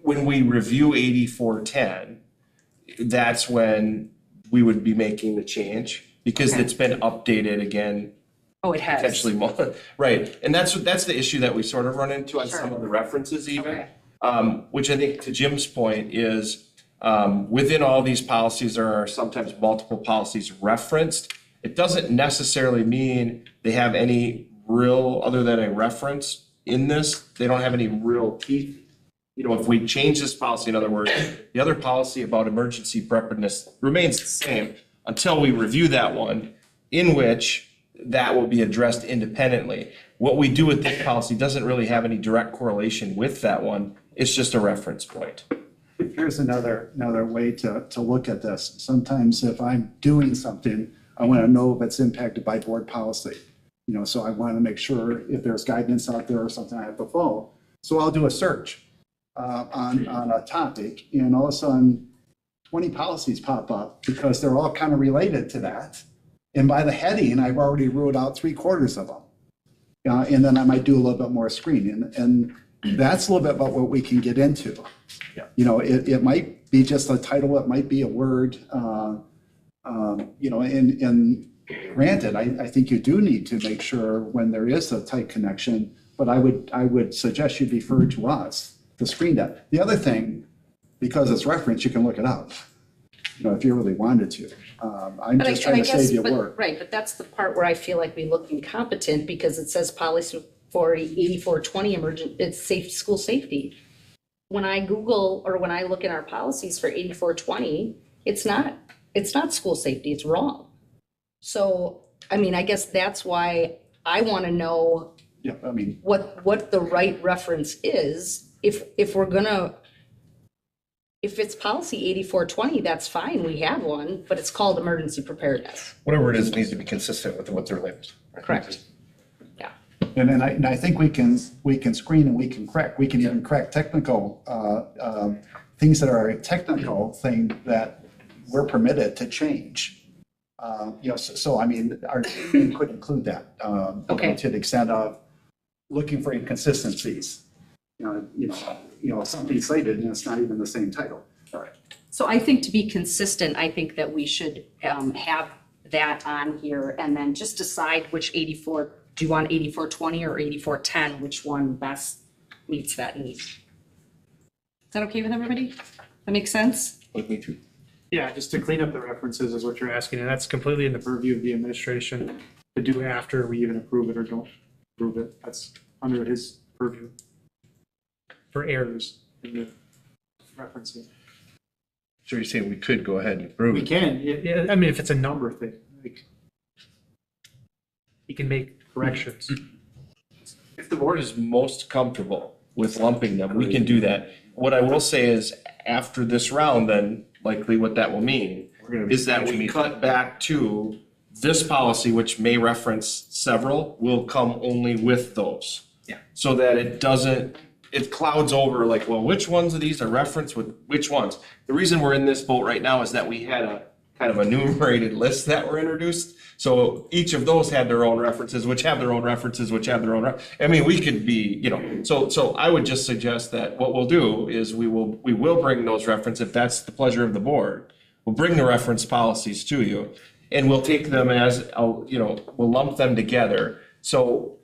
When we review 8410, that's when we would be making the change because Okay. it's been updated again. Oh, it has. Potentially more, right, and that's the issue that we sort of run into on some Sure. of the references even. Okay. Which I think to Jim's point is, within all these policies, there are sometimes multiple policies referenced. It doesn't necessarily mean they have any real, other than a reference in this, they don't have any real teeth. You know, if we change this policy, in other words, the other policy about emergency preparedness remains the same until we review that one, in which that will be addressed independently. What we do with this policy doesn't really have any direct correlation with that one. It's just a reference point. Here's another way to look at this. Sometimes if I'm doing something, I want to know if it's impacted by board policy. You know, so I want to make sure if there's guidance out there or something I have to follow. So I'll do a search on a topic, and all of a sudden 20 policies pop up because they're all kind of related to that. And by the heading, I've already ruled out 3/4 of them. And then I might do a little bit more screening. And that's a little bit about what we can get into. Yeah. You know, it might be just a title, it might be a word. You know, and granted, I think you do need to make sure when there is a tight connection, but I would suggest you defer to us to screen that. The other thing, because it's reference, you can look it up, you know, if you really wanted to. I'm just trying to save you work. Right, but that's the part where I feel like we look incompetent because it says policy for 8420 emergent, it's safe, school safety. When I Google or when I look in our policies for 8420, it's not school safety, it's wrong. So, I mean, I guess that's why I want to know Yeah, I mean, what the right reference is. If we're gonna, if it's policy 8420, that's fine, we have one, but it's called emergency preparedness. Whatever it is, it needs to be consistent with what they're labeled. Correct. and I think we can screen and we can correct. We can even correct technical, things that are a technical thing that we're permitted to change. You know, so I mean, our team could include that. Okay. To the extent of looking for inconsistencies. You know, something cited and it's not even the same title. All right. So I think to be consistent, I think that we should have that on here and then just decide which 84, do you want 8420 or 8410, which one best meets that need? Is that okay with everybody? That makes sense? With me too. Yeah, just to clean up the references is what you're asking, and that's completely in the purview of the administration to do after we even approve it or don't approve it. That's under his purview for errors in the referencing. So you're saying we could go ahead and approve We it? can, yeah, I mean, if it's a number thing, like, he can make corrections. If the board is most comfortable with lumping them, we can do that. What I will say is, after this round, then likely what that will mean is that we cut back to this policy, which may reference several, will come only with those. Yeah. So that it doesn't, it clouds over like, well, which ones of these are referenced with which ones? The reason we're in this boat right now is that we had a kind of a enumerated list that were introduced. So each of those had their own references, which have their own references, which have their own, I mean, we could be, you know, so I would just suggest that what we'll do is we will bring those references, if that's the pleasure of the board. We'll bring the reference policies to you and we'll take them as, you know, we'll lump them together. So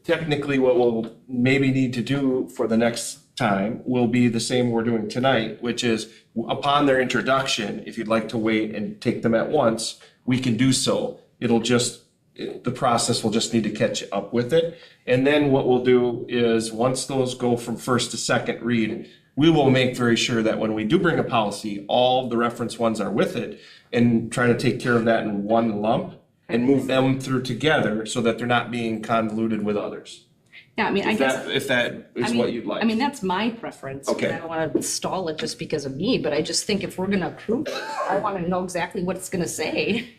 technically what we'll maybe need to do for the next time will be the same we're doing tonight, which is upon their introduction, if you'd like to wait and take them at once, we can do so. It'll just, the process will just need to catch up with it. And then what we'll do is, once those go from first to second read, we will make very sure that when we do bring a policy, all the reference ones are with it and try to take care of that in one lump and move them through together so that they're not being convoluted with others. Yeah, I mean, I guess. If that is what you'd like. I mean, that's my preference. Okay. I don't want to stall it just because of me, but I just think if we're going to approve it, I want to know exactly what it's going to say.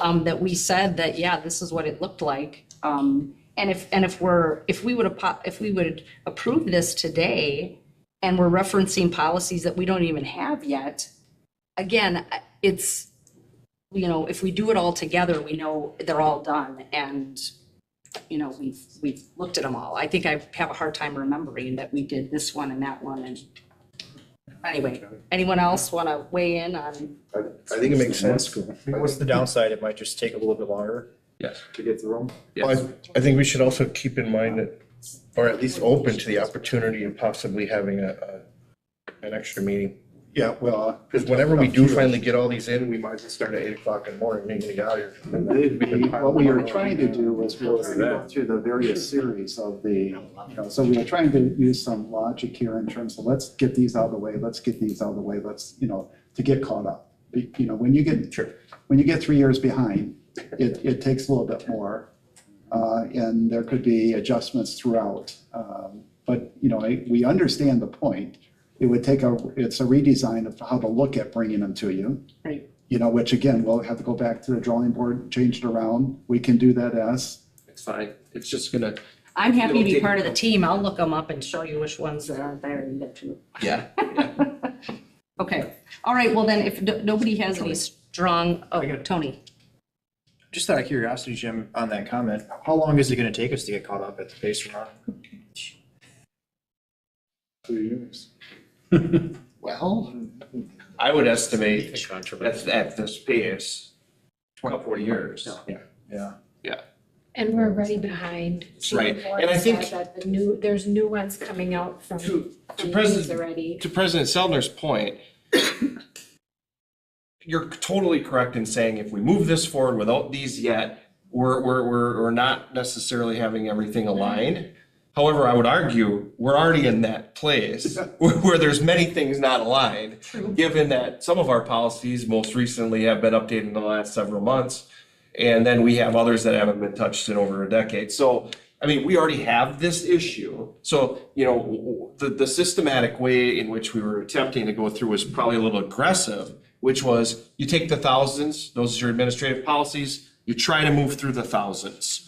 That we said that, yeah, this is what it looked like. And if we would approve this today and we're referencing policies that we don't even have yet, again, it's, you know, if we do it all together, we know they're all done and, you know, we've looked at them all. I think I have a hard time remembering that we did this one and that one. And anyway, anyone else want to weigh in on? I think it makes sense. What's the downside? It might just take a little bit longer. Yes. To get through them. Well, I think we should also keep in mind that, or at least open to the opportunity of possibly having an extra meeting. Yeah, well. Because whenever we do finally get all these in, we might as well start at 8 o'clock in the morning, and get out of here. What we were trying to do was go through the various series of the, you know, so we were trying to use some logic here in terms of let's get these out of the way, let's get these out of the way, let's, you know, to get caught up. You know, when you get 3 years behind, it takes a little bit more. And there could be adjustments throughout. But, you know, we understand the point. It would take it's a redesign of how to look at bringing them to you. Right. You know, which again, we'll have to go back to the drawing board, change it around. We can do that as. It's fine. It's just gonna. I'm happy to be part of the team. I'll look them up and show you which ones that aren't there and get to. Yeah. Okay. All right. Well, then if nobody has any strong, Tony. Just out of curiosity, Jim, on that comment, how long is it going to take us to get caught up at the pace we're on? 2 years. Well, I would estimate at this pace, 40 years. Yeah. And we're already behind. Right. Board And I think said that there's new ones coming out from to these President already. to President Seldner's point, you're totally correct in saying if we move this forward without these yet, we're not necessarily having everything aligned. However, I would argue, we're already in that place where there's many things not aligned, given that some of our policies most recently have been updated in the last several months. And then we have others that haven't been touched in over a decade. So, I mean, we already have this issue. So, you know, the systematic way in which we were attempting to go through was probably a little aggressive, which was you take the thousands, those are your administrative policies, you try to move through the thousands.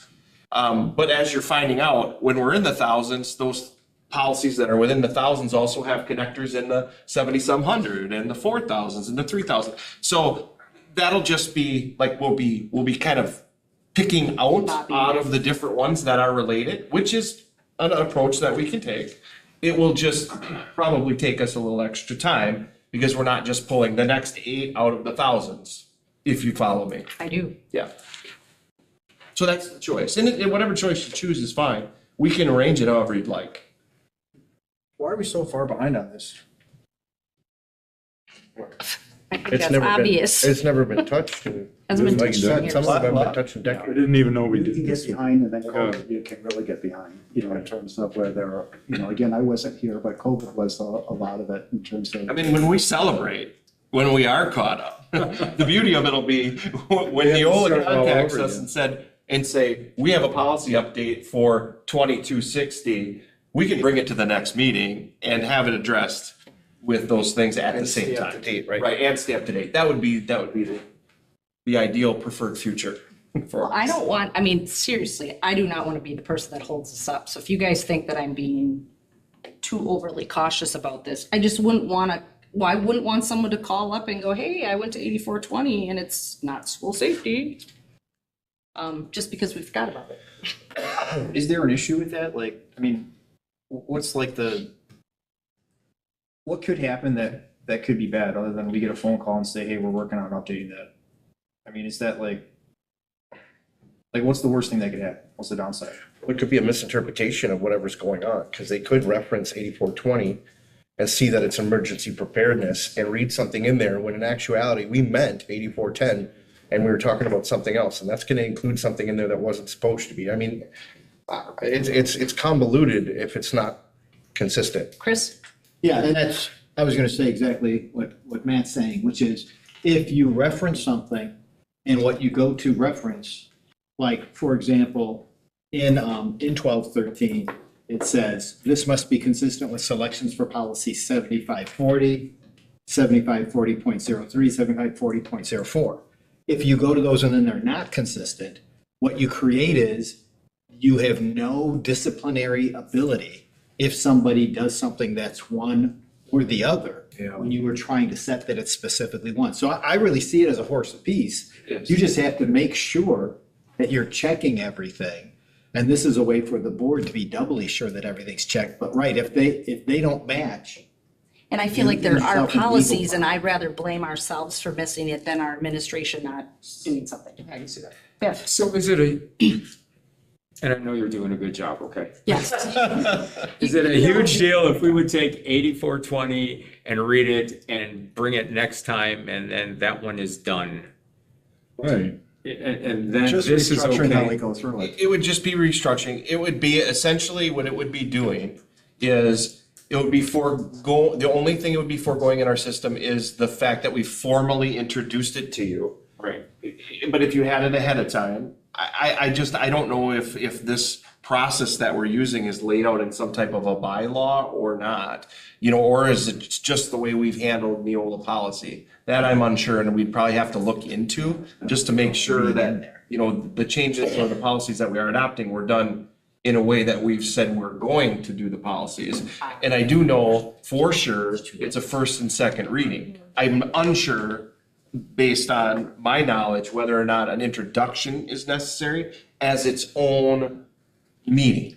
But as you're finding out, when we're in the thousands, those policies that are within the thousands also have connectors in the 70-some hundred and the 4,000s and the 3,000. So that'll just be like, we'll be kind of picking out of the different ones that are related, which is an approach that we can take. It will just probably take us a little extra time because we're not just pulling the next 8 out of the thousands, if you follow me. I do. Yeah. So that's the choice. And whatever choice you choose is fine. We can arrange it however you'd like. Why are we so far behind on this? I think that's obvious. It's never been touched. Hasn't been Like touched you in said, some years. of them have been touched in I decades. didn't even know we You did can this. get behind and then COVID, you can really get behind, you know, in terms of where there are, you know, again, I wasn't here, but COVID was a lot of it in terms of. I mean, when we celebrate, when we are caught up, the beauty of it'll be when Neola contacts us and say, we have a policy update for 2260, we can bring it to the next meeting and have it addressed with those things at the same time. Stay up to date, right? Right, and stay up to date. That would be the ideal preferred future for Well, us. I don't want, I mean, seriously, I do not want to be the person that holds this up. So if you guys think that I'm being too overly cautious about this, I just wouldn't want to, well, I wouldn't want someone to call up and go, hey, I went to 8420 and it's not school safety. Just because we forgot about it. Is there an issue with that? Like, I mean, what's like what could happen that could be bad other than we get a phone call and say, hey, we're working on updating that? I mean, is that like what's the worst thing that could happen? What's the downside? It could be a misinterpretation of whatever's going on, because they could reference 8420 and see that it's emergency preparedness and read something in there when in actuality, we meant 8410 and we were talking about something else, and that's gonna include something in there that wasn't supposed to be. I mean, it's convoluted if it's not consistent. Chris? Yeah, and I was gonna say exactly what Matt's saying, which is if you reference something and what you go to reference, like, for example, in 1213, it says, this must be consistent with selections for policy 7540, 7540.03, 7540.04. If you go to those and then they're not consistent, what you create is you have no disciplinary ability if somebody does something that's one or the other. When you were trying to set that it's specifically one. So I really see it as a horse apiece. Yes. You just have to make sure that you're checking everything. And this is a way for the board to be doubly sure that everything's checked. But right, if they don't match. And I feel like there are yourself in legal policies and I'd rather blame ourselves for missing it than our administration not doing something. I can see that. Biff? So is it and I know you're doing a good job, okay? Yes. Is it a huge deal if we would take 8420 and read it and bring it next time and then that one is done? Right. And then Just this is restructuring how we okay? go through it. It would just be restructuring. It would be essentially what it would be doing is it would be the only thing it would be foregoing in our system is the fact that we formally introduced it to you. Right. But if you had it ahead of time, I don't know if this process that we're using is laid out in some type of a bylaw or not, you know, or is it just the way we've handled Neola policy? That I'm unsure, and we'd probably have to look into just to make sure that, you know, the changes or the policies that we are adopting were done in a way that we've said we're going to do the policies. And I do know for sure it's a first and second reading. I'm unsure, based on my knowledge, whether or not an introduction is necessary as its own meeting.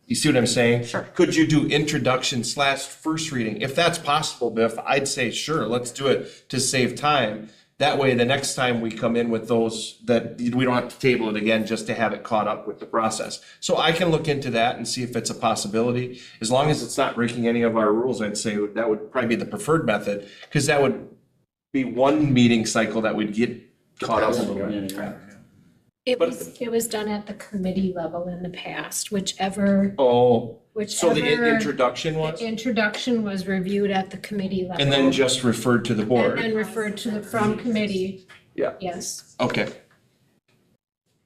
You see what I'm saying? Sure. Could you do introduction / first reading? If that's possible, Biff, I'd say sure, let's do it to save time. That way, the next time we come in with those, that we don't have to table it again just to have it caught up with the process. So I can look into that and see if it's a possibility. As long as it's not breaking any of our rules, I'd say that would probably be the preferred method, because that would be one meeting cycle that would get caught up. It was done at the committee level in the past, whichever, Oh, so the whichever. introduction was? The introduction was reviewed at the committee level. And then just referred to the And board? then referred to the from committee. Yeah. Yes. Okay.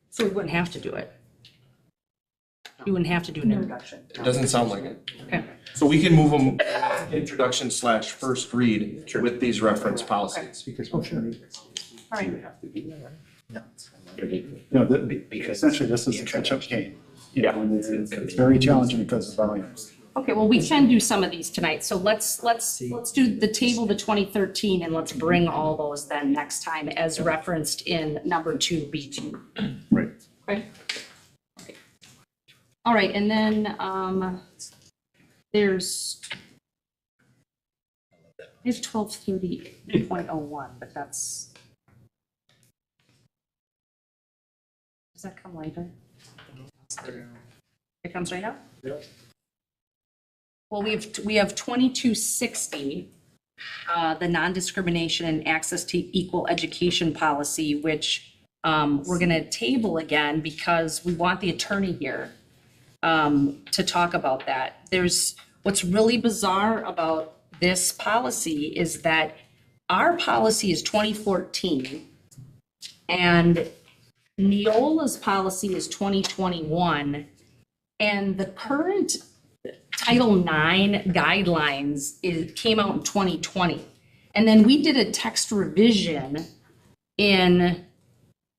So we wouldn't have to do it. You wouldn't have to do an introduction. It doesn't sound like it. Okay. So we can move them introduction slash first read with these reference policies. All right. Essentially, this is a catch-up game. You know, and it's very challenging because of volumes. Okay, well, we can do some of these tonight, so let's do the table to 2013 and let's bring all those then next time as referenced in number 2B2. Right. Okay. All right, and then there's 1230.01, but that's. Does that come later? It comes right now? Yeah. Well, we have 2260, the non-discrimination and access to equal education policy, which we're gonna table again because we want the attorney here to talk about that. What's really bizarre about this policy is that our policy is 2014 and Neola's policy is 2021, and the current Title IX guidelines came out in 2020. And then we did a text revision in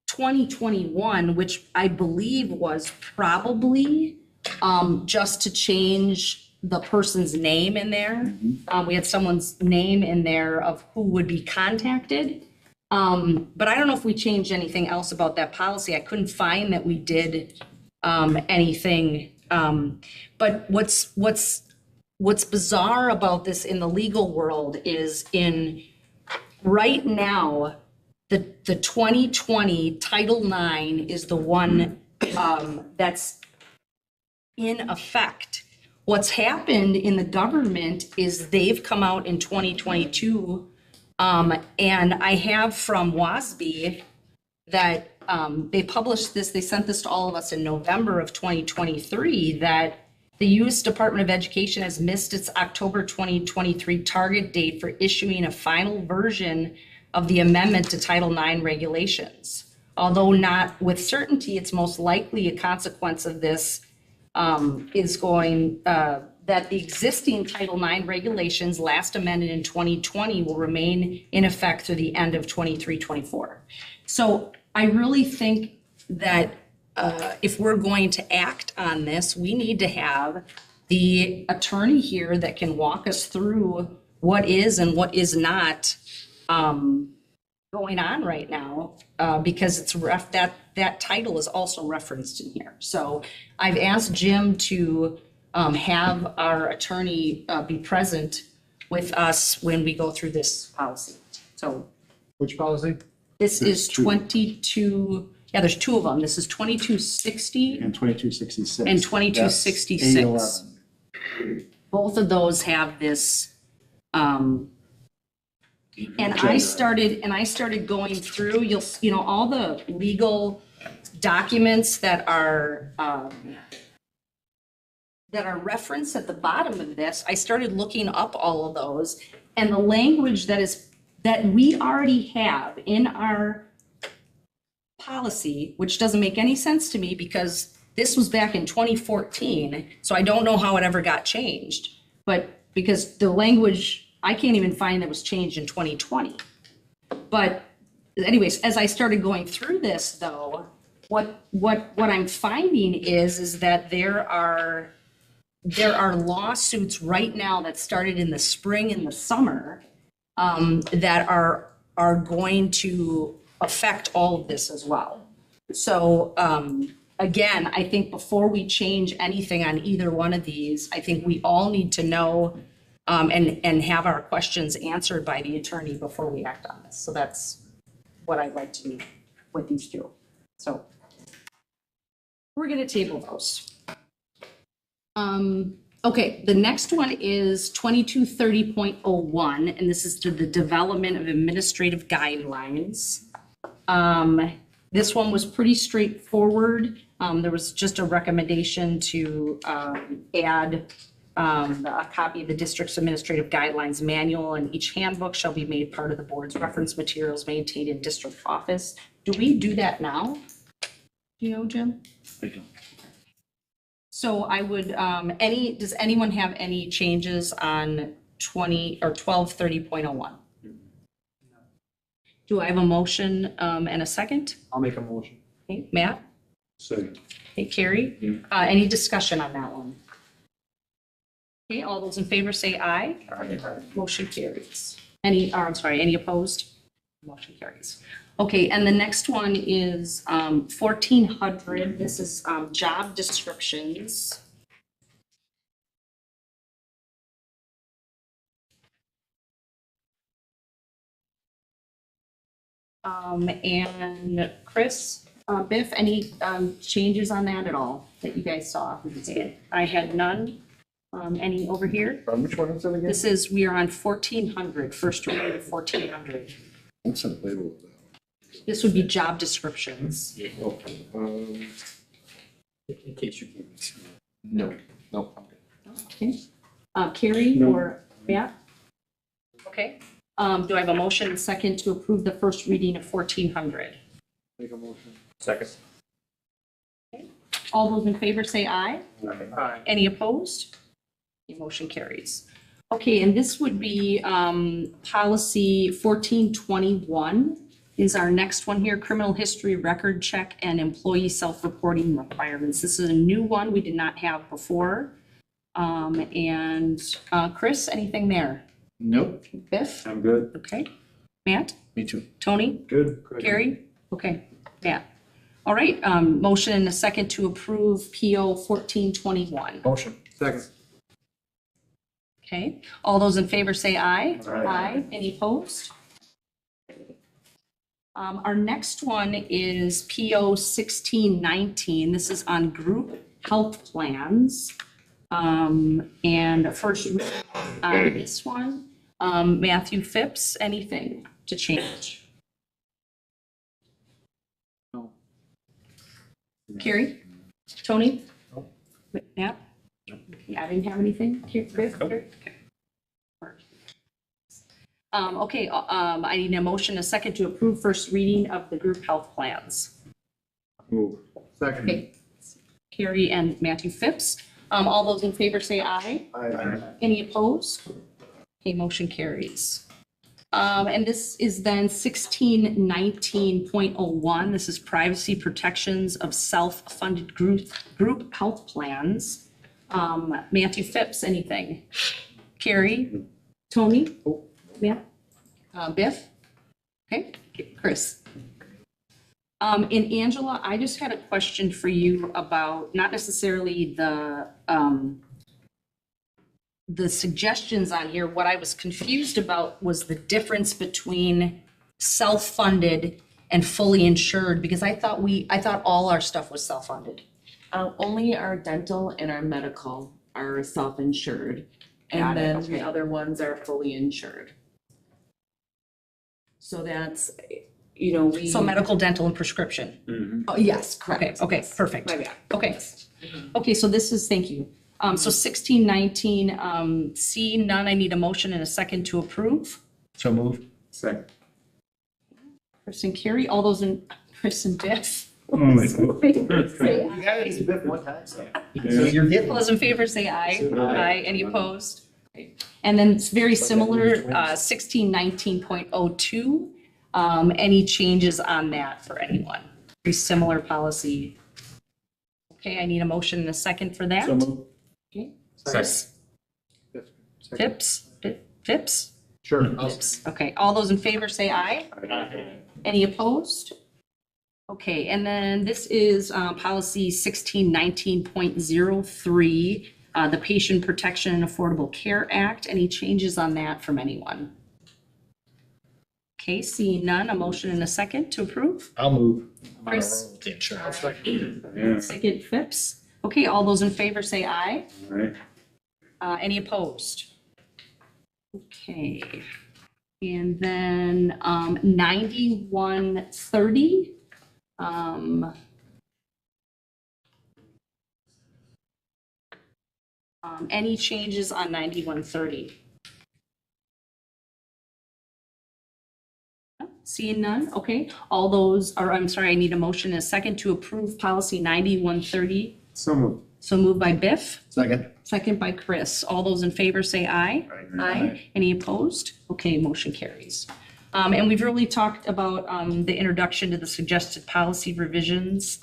2021, which I believe was probably just to change the person's name in there. We had someone's name in there of who would be contacted. But I don't know if we changed anything else about that policy. I couldn't find that we did anything. But what's bizarre about this in the legal world is right now, the 2020 Title IX is the one that's in effect. What's happened in the government is they've come out in 2022, and I have from WASB that they published this, they sent this to all of us in November of 2023, that the U.S. Department of Education has missed its October 2023 target date for issuing a final version of the amendment to Title IX regulations. Although not with certainty, it's most likely a consequence of this is going, that the existing Title IX regulations last amended in 2020 will remain in effect through the end of 23-24. So I really think that if we're going to act on this, we need to have the attorney here that can walk us through what is and what is not going on right now, because it's that title is also referenced in here. So I've asked Jim to have our attorney be present with us when we go through this policy. So Which policy? this is 22, yeah, there's two of them. This is 2260 And 2266. and 2266. Both of those have this, and I started going through, you know, all the legal documents that are referenced at the bottom of this. I started looking up all of those, and the language that we already have in our policy, which doesn't make any sense to me because this was back in 2014, so I don't know how it ever got changed. But because the language, I can't even find that was changed in 2020. But anyways, as I started going through this though, what I'm finding is that there are lawsuits right now that started in the spring and the summer that are going to affect all of this as well. So again, I think before we change anything on either one of these, I think we all need to know and have our questions answered by the attorney before we act on this. So that's what I'd like to do with these two. So we're going to table those. Okay, the next one is 2230.01, and this is to the development of administrative guidelines. This one was pretty straightforward. There was just a recommendation to add a copy of the district's administrative guidelines manual, and each handbook shall be made part of the board's reference materials maintained in district office. Do we do that now? Do you know, Jim? So I would, does anyone have any changes on 1230.01? Do I have a motion and a second? I'll make a motion. Okay, Matt? Second. Hey, Carrie? Any discussion on that one? Okay, all those in favor say aye. Aye. Motion carries. Any opposed? Motion carries. Okay, and the next one is 1400. This is job descriptions. And Chris, Biff, any changes on that at all that you guys saw? I had none. Any over here? Which one is it again? This is, we are on 1400, first reading of 1400. What's the label of that? This would be job descriptions. Okay. In case you can't. No, no, I'm good. Okay. Carrie or Matt? Okay. Do I have a motion and second to approve the first reading of 1400? Make a motion. Second. All those in favor say aye. Aye. Any opposed? The motion carries. Okay, and this would be policy 1421 is our next one here, criminal history record check and employee self-reporting requirements. This is a new one we did not have before. And Chris, anything there? Nope. Biff? I'm good. Okay. Matt? Me too. Tony? Good. Carrie? Okay. Matt? All right, motion and a second to approve PO 1421. Motion. Second. Okay, all those in favor say aye. Aye. Any opposed? Our next one is PO 1619. This is on group health plans. And first on this one, Matthew Phipps, anything to change? No. Carrie? Tony? Matt? Yeah, I didn't have anything. Carrie? Okay, I need a motion, a second to approve first reading of the group health plans. Move. Second. Okay, Carrie and Matthew Phipps. All those in favor say aye. Aye. Any opposed? Okay, motion carries. And this is then 1619.01. This is privacy protections of self-funded group health plans. Matthew Phipps, anything? Carrie? Tony? Yeah. Biff? Okay, Chris. And Angela, I just had a question for you about not necessarily the suggestions on here. What I was confused about was the difference between self-funded and fully insured, because I thought all our stuff was self-funded. Only our dental and our medical are self-insured, Got and it, then okay. the other ones are fully insured. So that's, we. So medical, dental, and prescription. Oh, yes, correct. Okay, perfect. My bad. Okay. Okay, so this is, thank you. So 1619, C, none, I need a motion and a second to approve. So move. Second. Chris and Carrie, all those in, Chris and Biff. Oh, my God. You got it, it's a bit one time, so. So you're getting. All those in favor say aye. Aye. Any opposed? Okay. And then it's very similar, 1619.02. Any changes on that for anyone? Very similar policy. Okay, I need a motion and a second for that. So move. Okay. Second. Phipps? Phipps? Sure. Phipps. Okay, all those in favor say aye. Any opposed? Okay, and then this is policy 1619.03, the Patient Protection and Affordable Care Act. Any changes on that from anyone? Okay, seeing none, a motion and a second to approve. I'll move. Chris? With the insurance. Yeah. Second, Phipps. Okay, all those in favor say aye. All right. Any opposed? Okay. And then 9130, Any changes on 9130? Seeing none, okay. All those, or I'm sorry, I need a motion and a second to approve policy 9130. So moved. So moved by Biff, Second. second by Chris. All those in favor say aye. Aye. Any opposed? Okay, motion carries. And we've really talked about the introduction to the suggested policy revisions.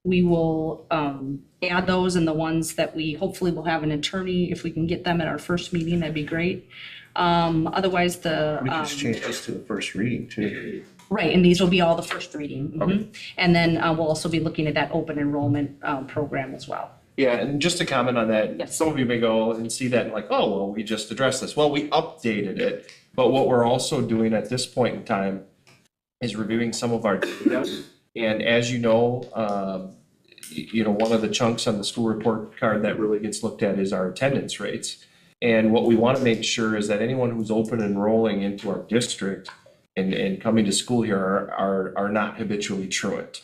We will add those, and the ones that we hopefully will have an attorney, if we can get them at our first meeting, that'd be great. Otherwise, We can just change this to the first reading too. right, and these will be all the first reading. Mhm. And then we'll also be looking at that open enrollment program as well. Yeah, and just to comment on that, Yes. some of you may go and see that and like, oh, well, we just addressed this. Well, we updated it, but what we're also doing at this point in time is reviewing some of our data. And as you know, one of the chunks on the school report card that really gets looked at is our attendance rates. And what we want to make sure is that anyone who's open enrolling into our district and coming to school here are not habitually truant.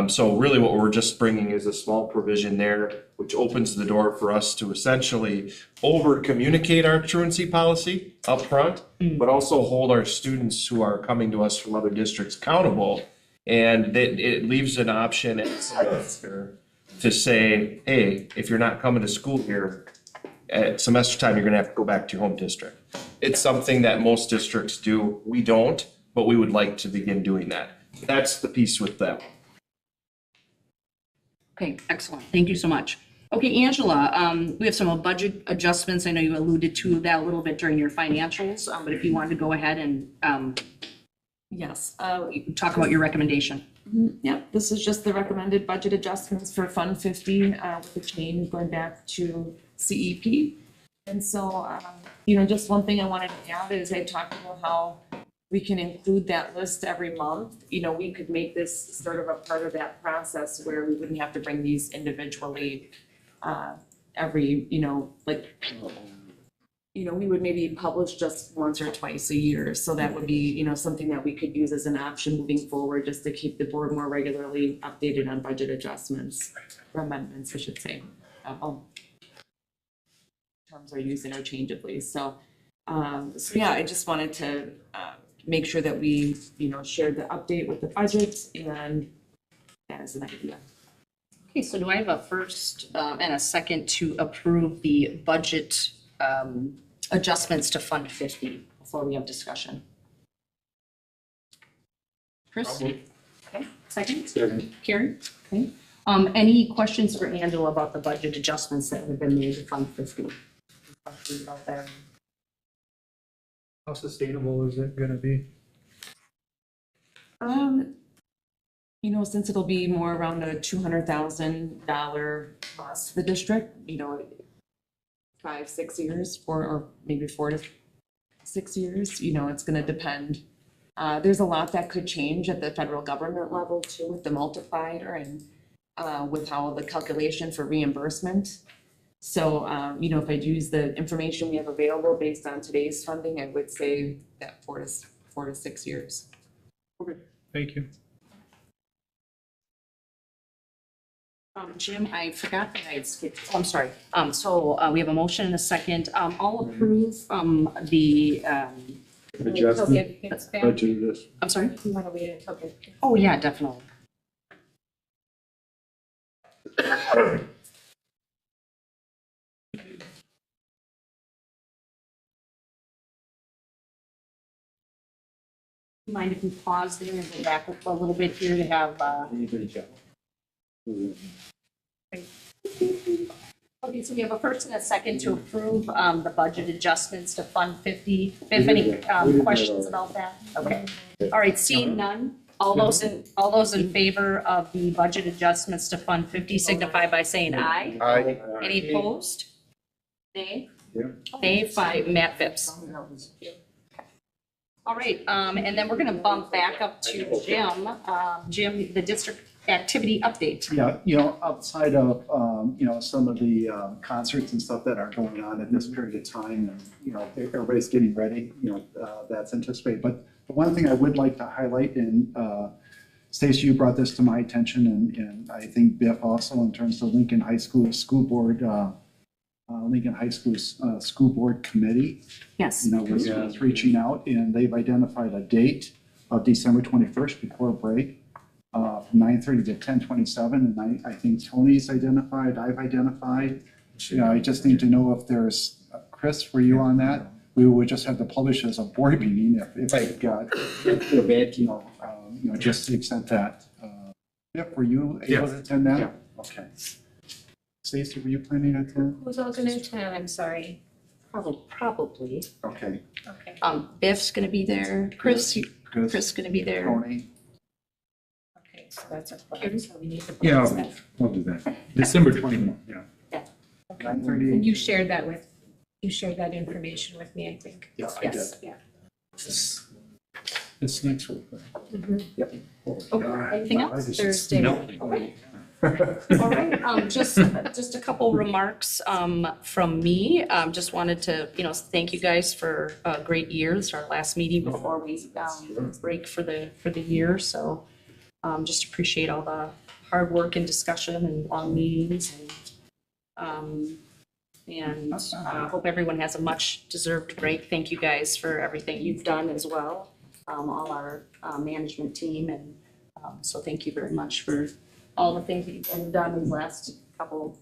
So really what we're just bringing is a small provision there, which opens the door for us to essentially over-communicate our truancy policy up front, but also hold our students who are coming to us from other districts accountable. And it leaves an option at semester to say, hey, if you're not coming to school here at semester time, you're gonna have to go back to your home district. It's something that most districts do. We don't, but we would like to begin doing that. That's the piece with them. Okay, excellent. Thank you so much. Okay, Angela, we have some budget adjustments. I know you alluded to that a little bit during your financials, but if you wanted to go ahead and Yes. talk about your recommendation. Yep, this is just the recommended budget adjustments for Fund 50 with the change going back to CEP. And so, just one thing I wanted to add is I talked about how we can include that list every month. We could make this sort of a part of that process where we wouldn't have to bring these individually every, we would maybe publish just once or twice a year. So that would be, something that we could use as an option moving forward, just to keep the board more regularly updated on budget adjustments, or amendments, I should say. Terms are used interchangeably. So yeah, I just wanted to make sure that we, shared the update with the budget, and that is an idea. Okay, so do I have a first and a second to approve the budget adjustments to Fund 50 before we have discussion? Chris? Okay, second? Second. Karen? Okay. Any questions for Angela about the budget adjustments that have been made to Fund 50? Questions about that? How sustainable is it gonna be? Since it'll be more around a $200,000 cost to the district, 5-6 years, or maybe 4 to 6 years, it's gonna depend. There's a lot that could change at the federal government level too, with the multiplier and with how the calculation for reimbursement. So, if I'd use the information we have available based on today's funding, I would say that 4 to 6 years. Okay, thank you. Jim, I forgot that I had skipped, I'm sorry. We have a motion and a second. I'll approve the, Adjustment, budget this. I'm sorry? You wanna wait until the. Oh, yeah, definitely. Mind if we pause there and go back a little bit here to have, Okay, so we have a first and a second to approve the budget adjustments to Fund 50. If any questions about that? Okay. All right, seeing none, all those in favor of the budget adjustments to Fund 50 signify by saying aye. Aye. Any opposed? Nay? Yeah. Nay by Matt Phipps. All right, and then we're gonna bump back up to Jim. Jim, the district activity update. Yeah, outside of, some of the concerts and stuff that are going on at this period of time, and, everybody's getting ready, that's anticipated. But the one thing I would like to highlight, and Stacy, you brought this to my attention, and I think Biff also, in terms of Lincoln High School School Board, Lincoln High School School Board Committee, Yes. you know, was reaching out, and they've identified a date of December 21st before break, from 9:30 to 10:27, and I think Tony's identified, I've identified. I just need to know if there's, Chris, were you on that? We would just have to publish as a board meeting if it got, just to the extent that, Biff, were you able to attend that? Yeah. Okay. Stacy, were you planning to attend? Who's all gonna attend? I'm sorry. Probably. Okay. Okay. Biff's gonna be there, Chris gonna be there. Tony? Okay, so that's a plan, so we need to. Yeah, post that. I'll do that. December 21, yeah. 9:30. And you shared that information with me, I think. Yeah, I did. Yes, yeah. It's next week. Okay, anything else? Thursday. No. All right, just a couple remarks from me. Just wanted to, thank you guys for a great year. It's our last meeting before we break for the year. So just appreciate all the hard work and discussion and long meetings and hope everyone has a much deserved break. Thank you guys for everything you've done as well, all our management team, and so thank you very much for all the things that you've done these last couple,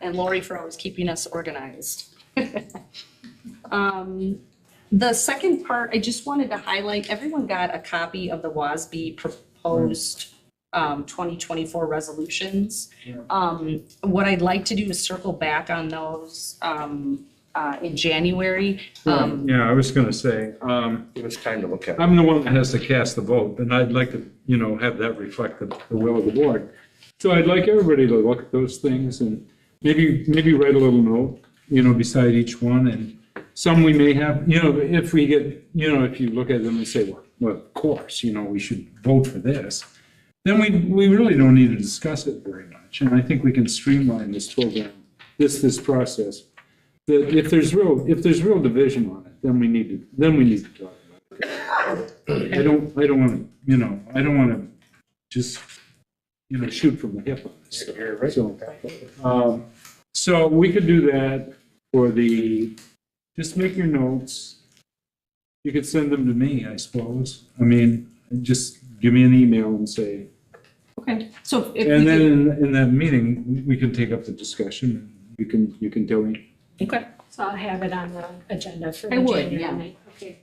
and Lori for always keeping us organized. The second part, I just wanted to highlight, everyone got a copy of the WASB proposed 2024 resolutions. What I'd like to do is circle back on those in January. Yeah, I was gonna say, Give us time to look at it. I'm the one that has to cast the vote, and I'd like to, have that reflect the will of the board. So I'd like everybody to look at those things and maybe write a little note, beside each one, and some we may have, if we get, if you look at them and say, well, of course, we should vote for this, then we really don't need to discuss it very much, and I think we can streamline this program, this process. That if there's real division on it, then we need to talk about it. I don't want to just, shoot from the hip on this. So, so we could do that for just make your notes. You could send them to me, I suppose. I mean, just give me an email and say. Okay, so if And we then could- in that meeting, we can take up the discussion. And you can tell me. Okay. So I'll have it on the agenda for the I would, January yeah. night. Okay.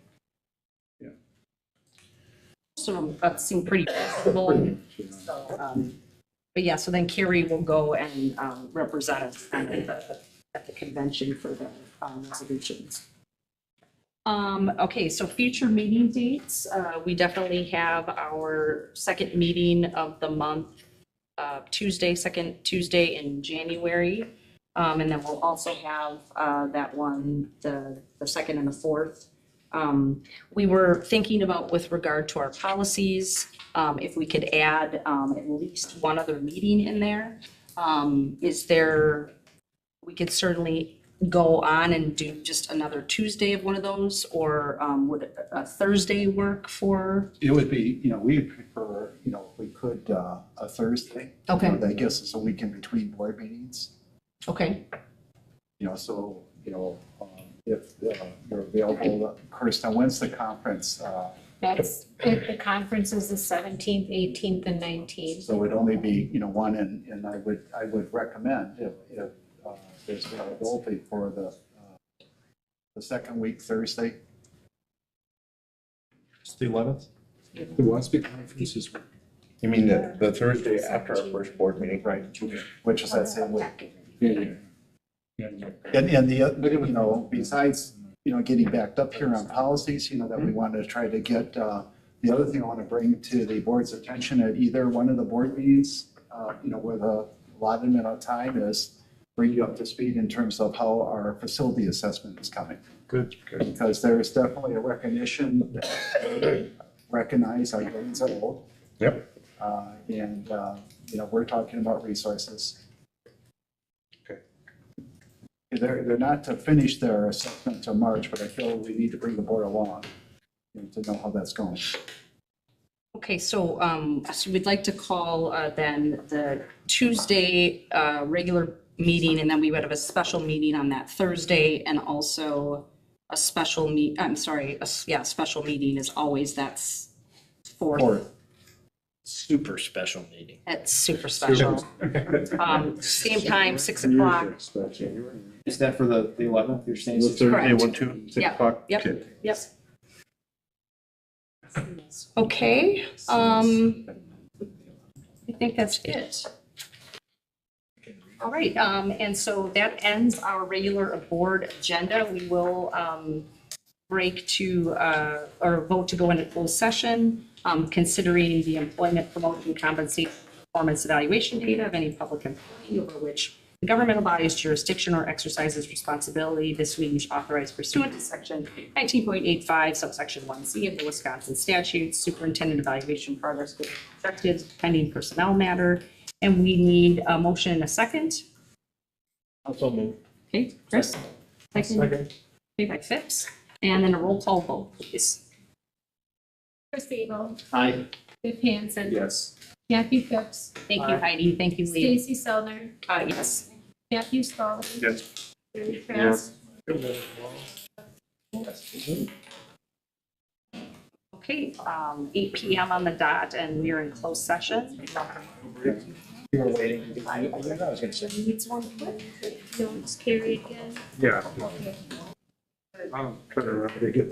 So that seemed pretty reasonable. So, but yeah, so then Carrie will go and represent us at the convention for the resolutions. Okay, so future meeting dates, we definitely have our second meeting of the month, second Tuesday in January. And then we'll also have that one, the second and the fourth. We were thinking about, with regard to our policies, if we could add at least one other meeting in there. We could certainly go on and do just another Tuesday of one of those, or would a Thursday work for? It would be, we prefer, if we could, a Thursday. Okay. That gives us a week in between board meetings. Okay. So, if you're available, Kirsten, when's the conference? The conference is the 17th, 18th, and 19th. So it'd only be, one, and I would recommend if there's availability for the second week, Thursday. It's the 11th? The WASB conference is. You mean the Thursday after our first board meeting? Right, which is that same week. Yeah. And the, besides, getting backed up here on policies, that we want to try to get, the other thing I want to bring to the board's attention at either one of the board meetings, with a allotted amount of time, is bring you up to speed in terms of how our facility assessment is coming. Good. Because there is definitely a recognition that recognize our buildings are old. Yep. And we're talking about resources. They're not to finish their assessment till March, but I feel we need to bring the board along to know how that's going. Okay, so we'd like to call then the Tuesday regular meeting, and then we would have a special meeting on that Thursday, and also a special special meeting is always that's fourth. Or super special meeting. It's super special. Same time, 6 o'clock. Is that for the 11th, you're saying? Correct. 6 Yep, o'clock? Yep, yep. Okay, I think that's it. All right, and so that ends our regular board agenda. We will break to, or vote to go into closed session, considering the employment, promotion, compensation, performance evaluation data of any public employee over which the governmental body's jurisdiction or exercises responsibility. This we authorized pursuant to section 19.85 subsection 1C of the Wisconsin statutes, superintendent evaluation progress with objectives pending personnel matter. And we need a motion and a second. Also move. Okay, Chris? Second. Okay, by Phipps. And then a roll call vote, please. Chris Abel, Aye. Biff Hansen. Yes. Kathy Phipps, Thank you, Heidi. Thank you, Lee. Stacy Selner, Yes. Matthew Scully. Yes. Barry Trask. Okay, 8 PM on the dot, and we are in closed session. You were waiting. I was gonna say. Needs one quick. Don't carry again. Yeah. Okay. I'm trying to get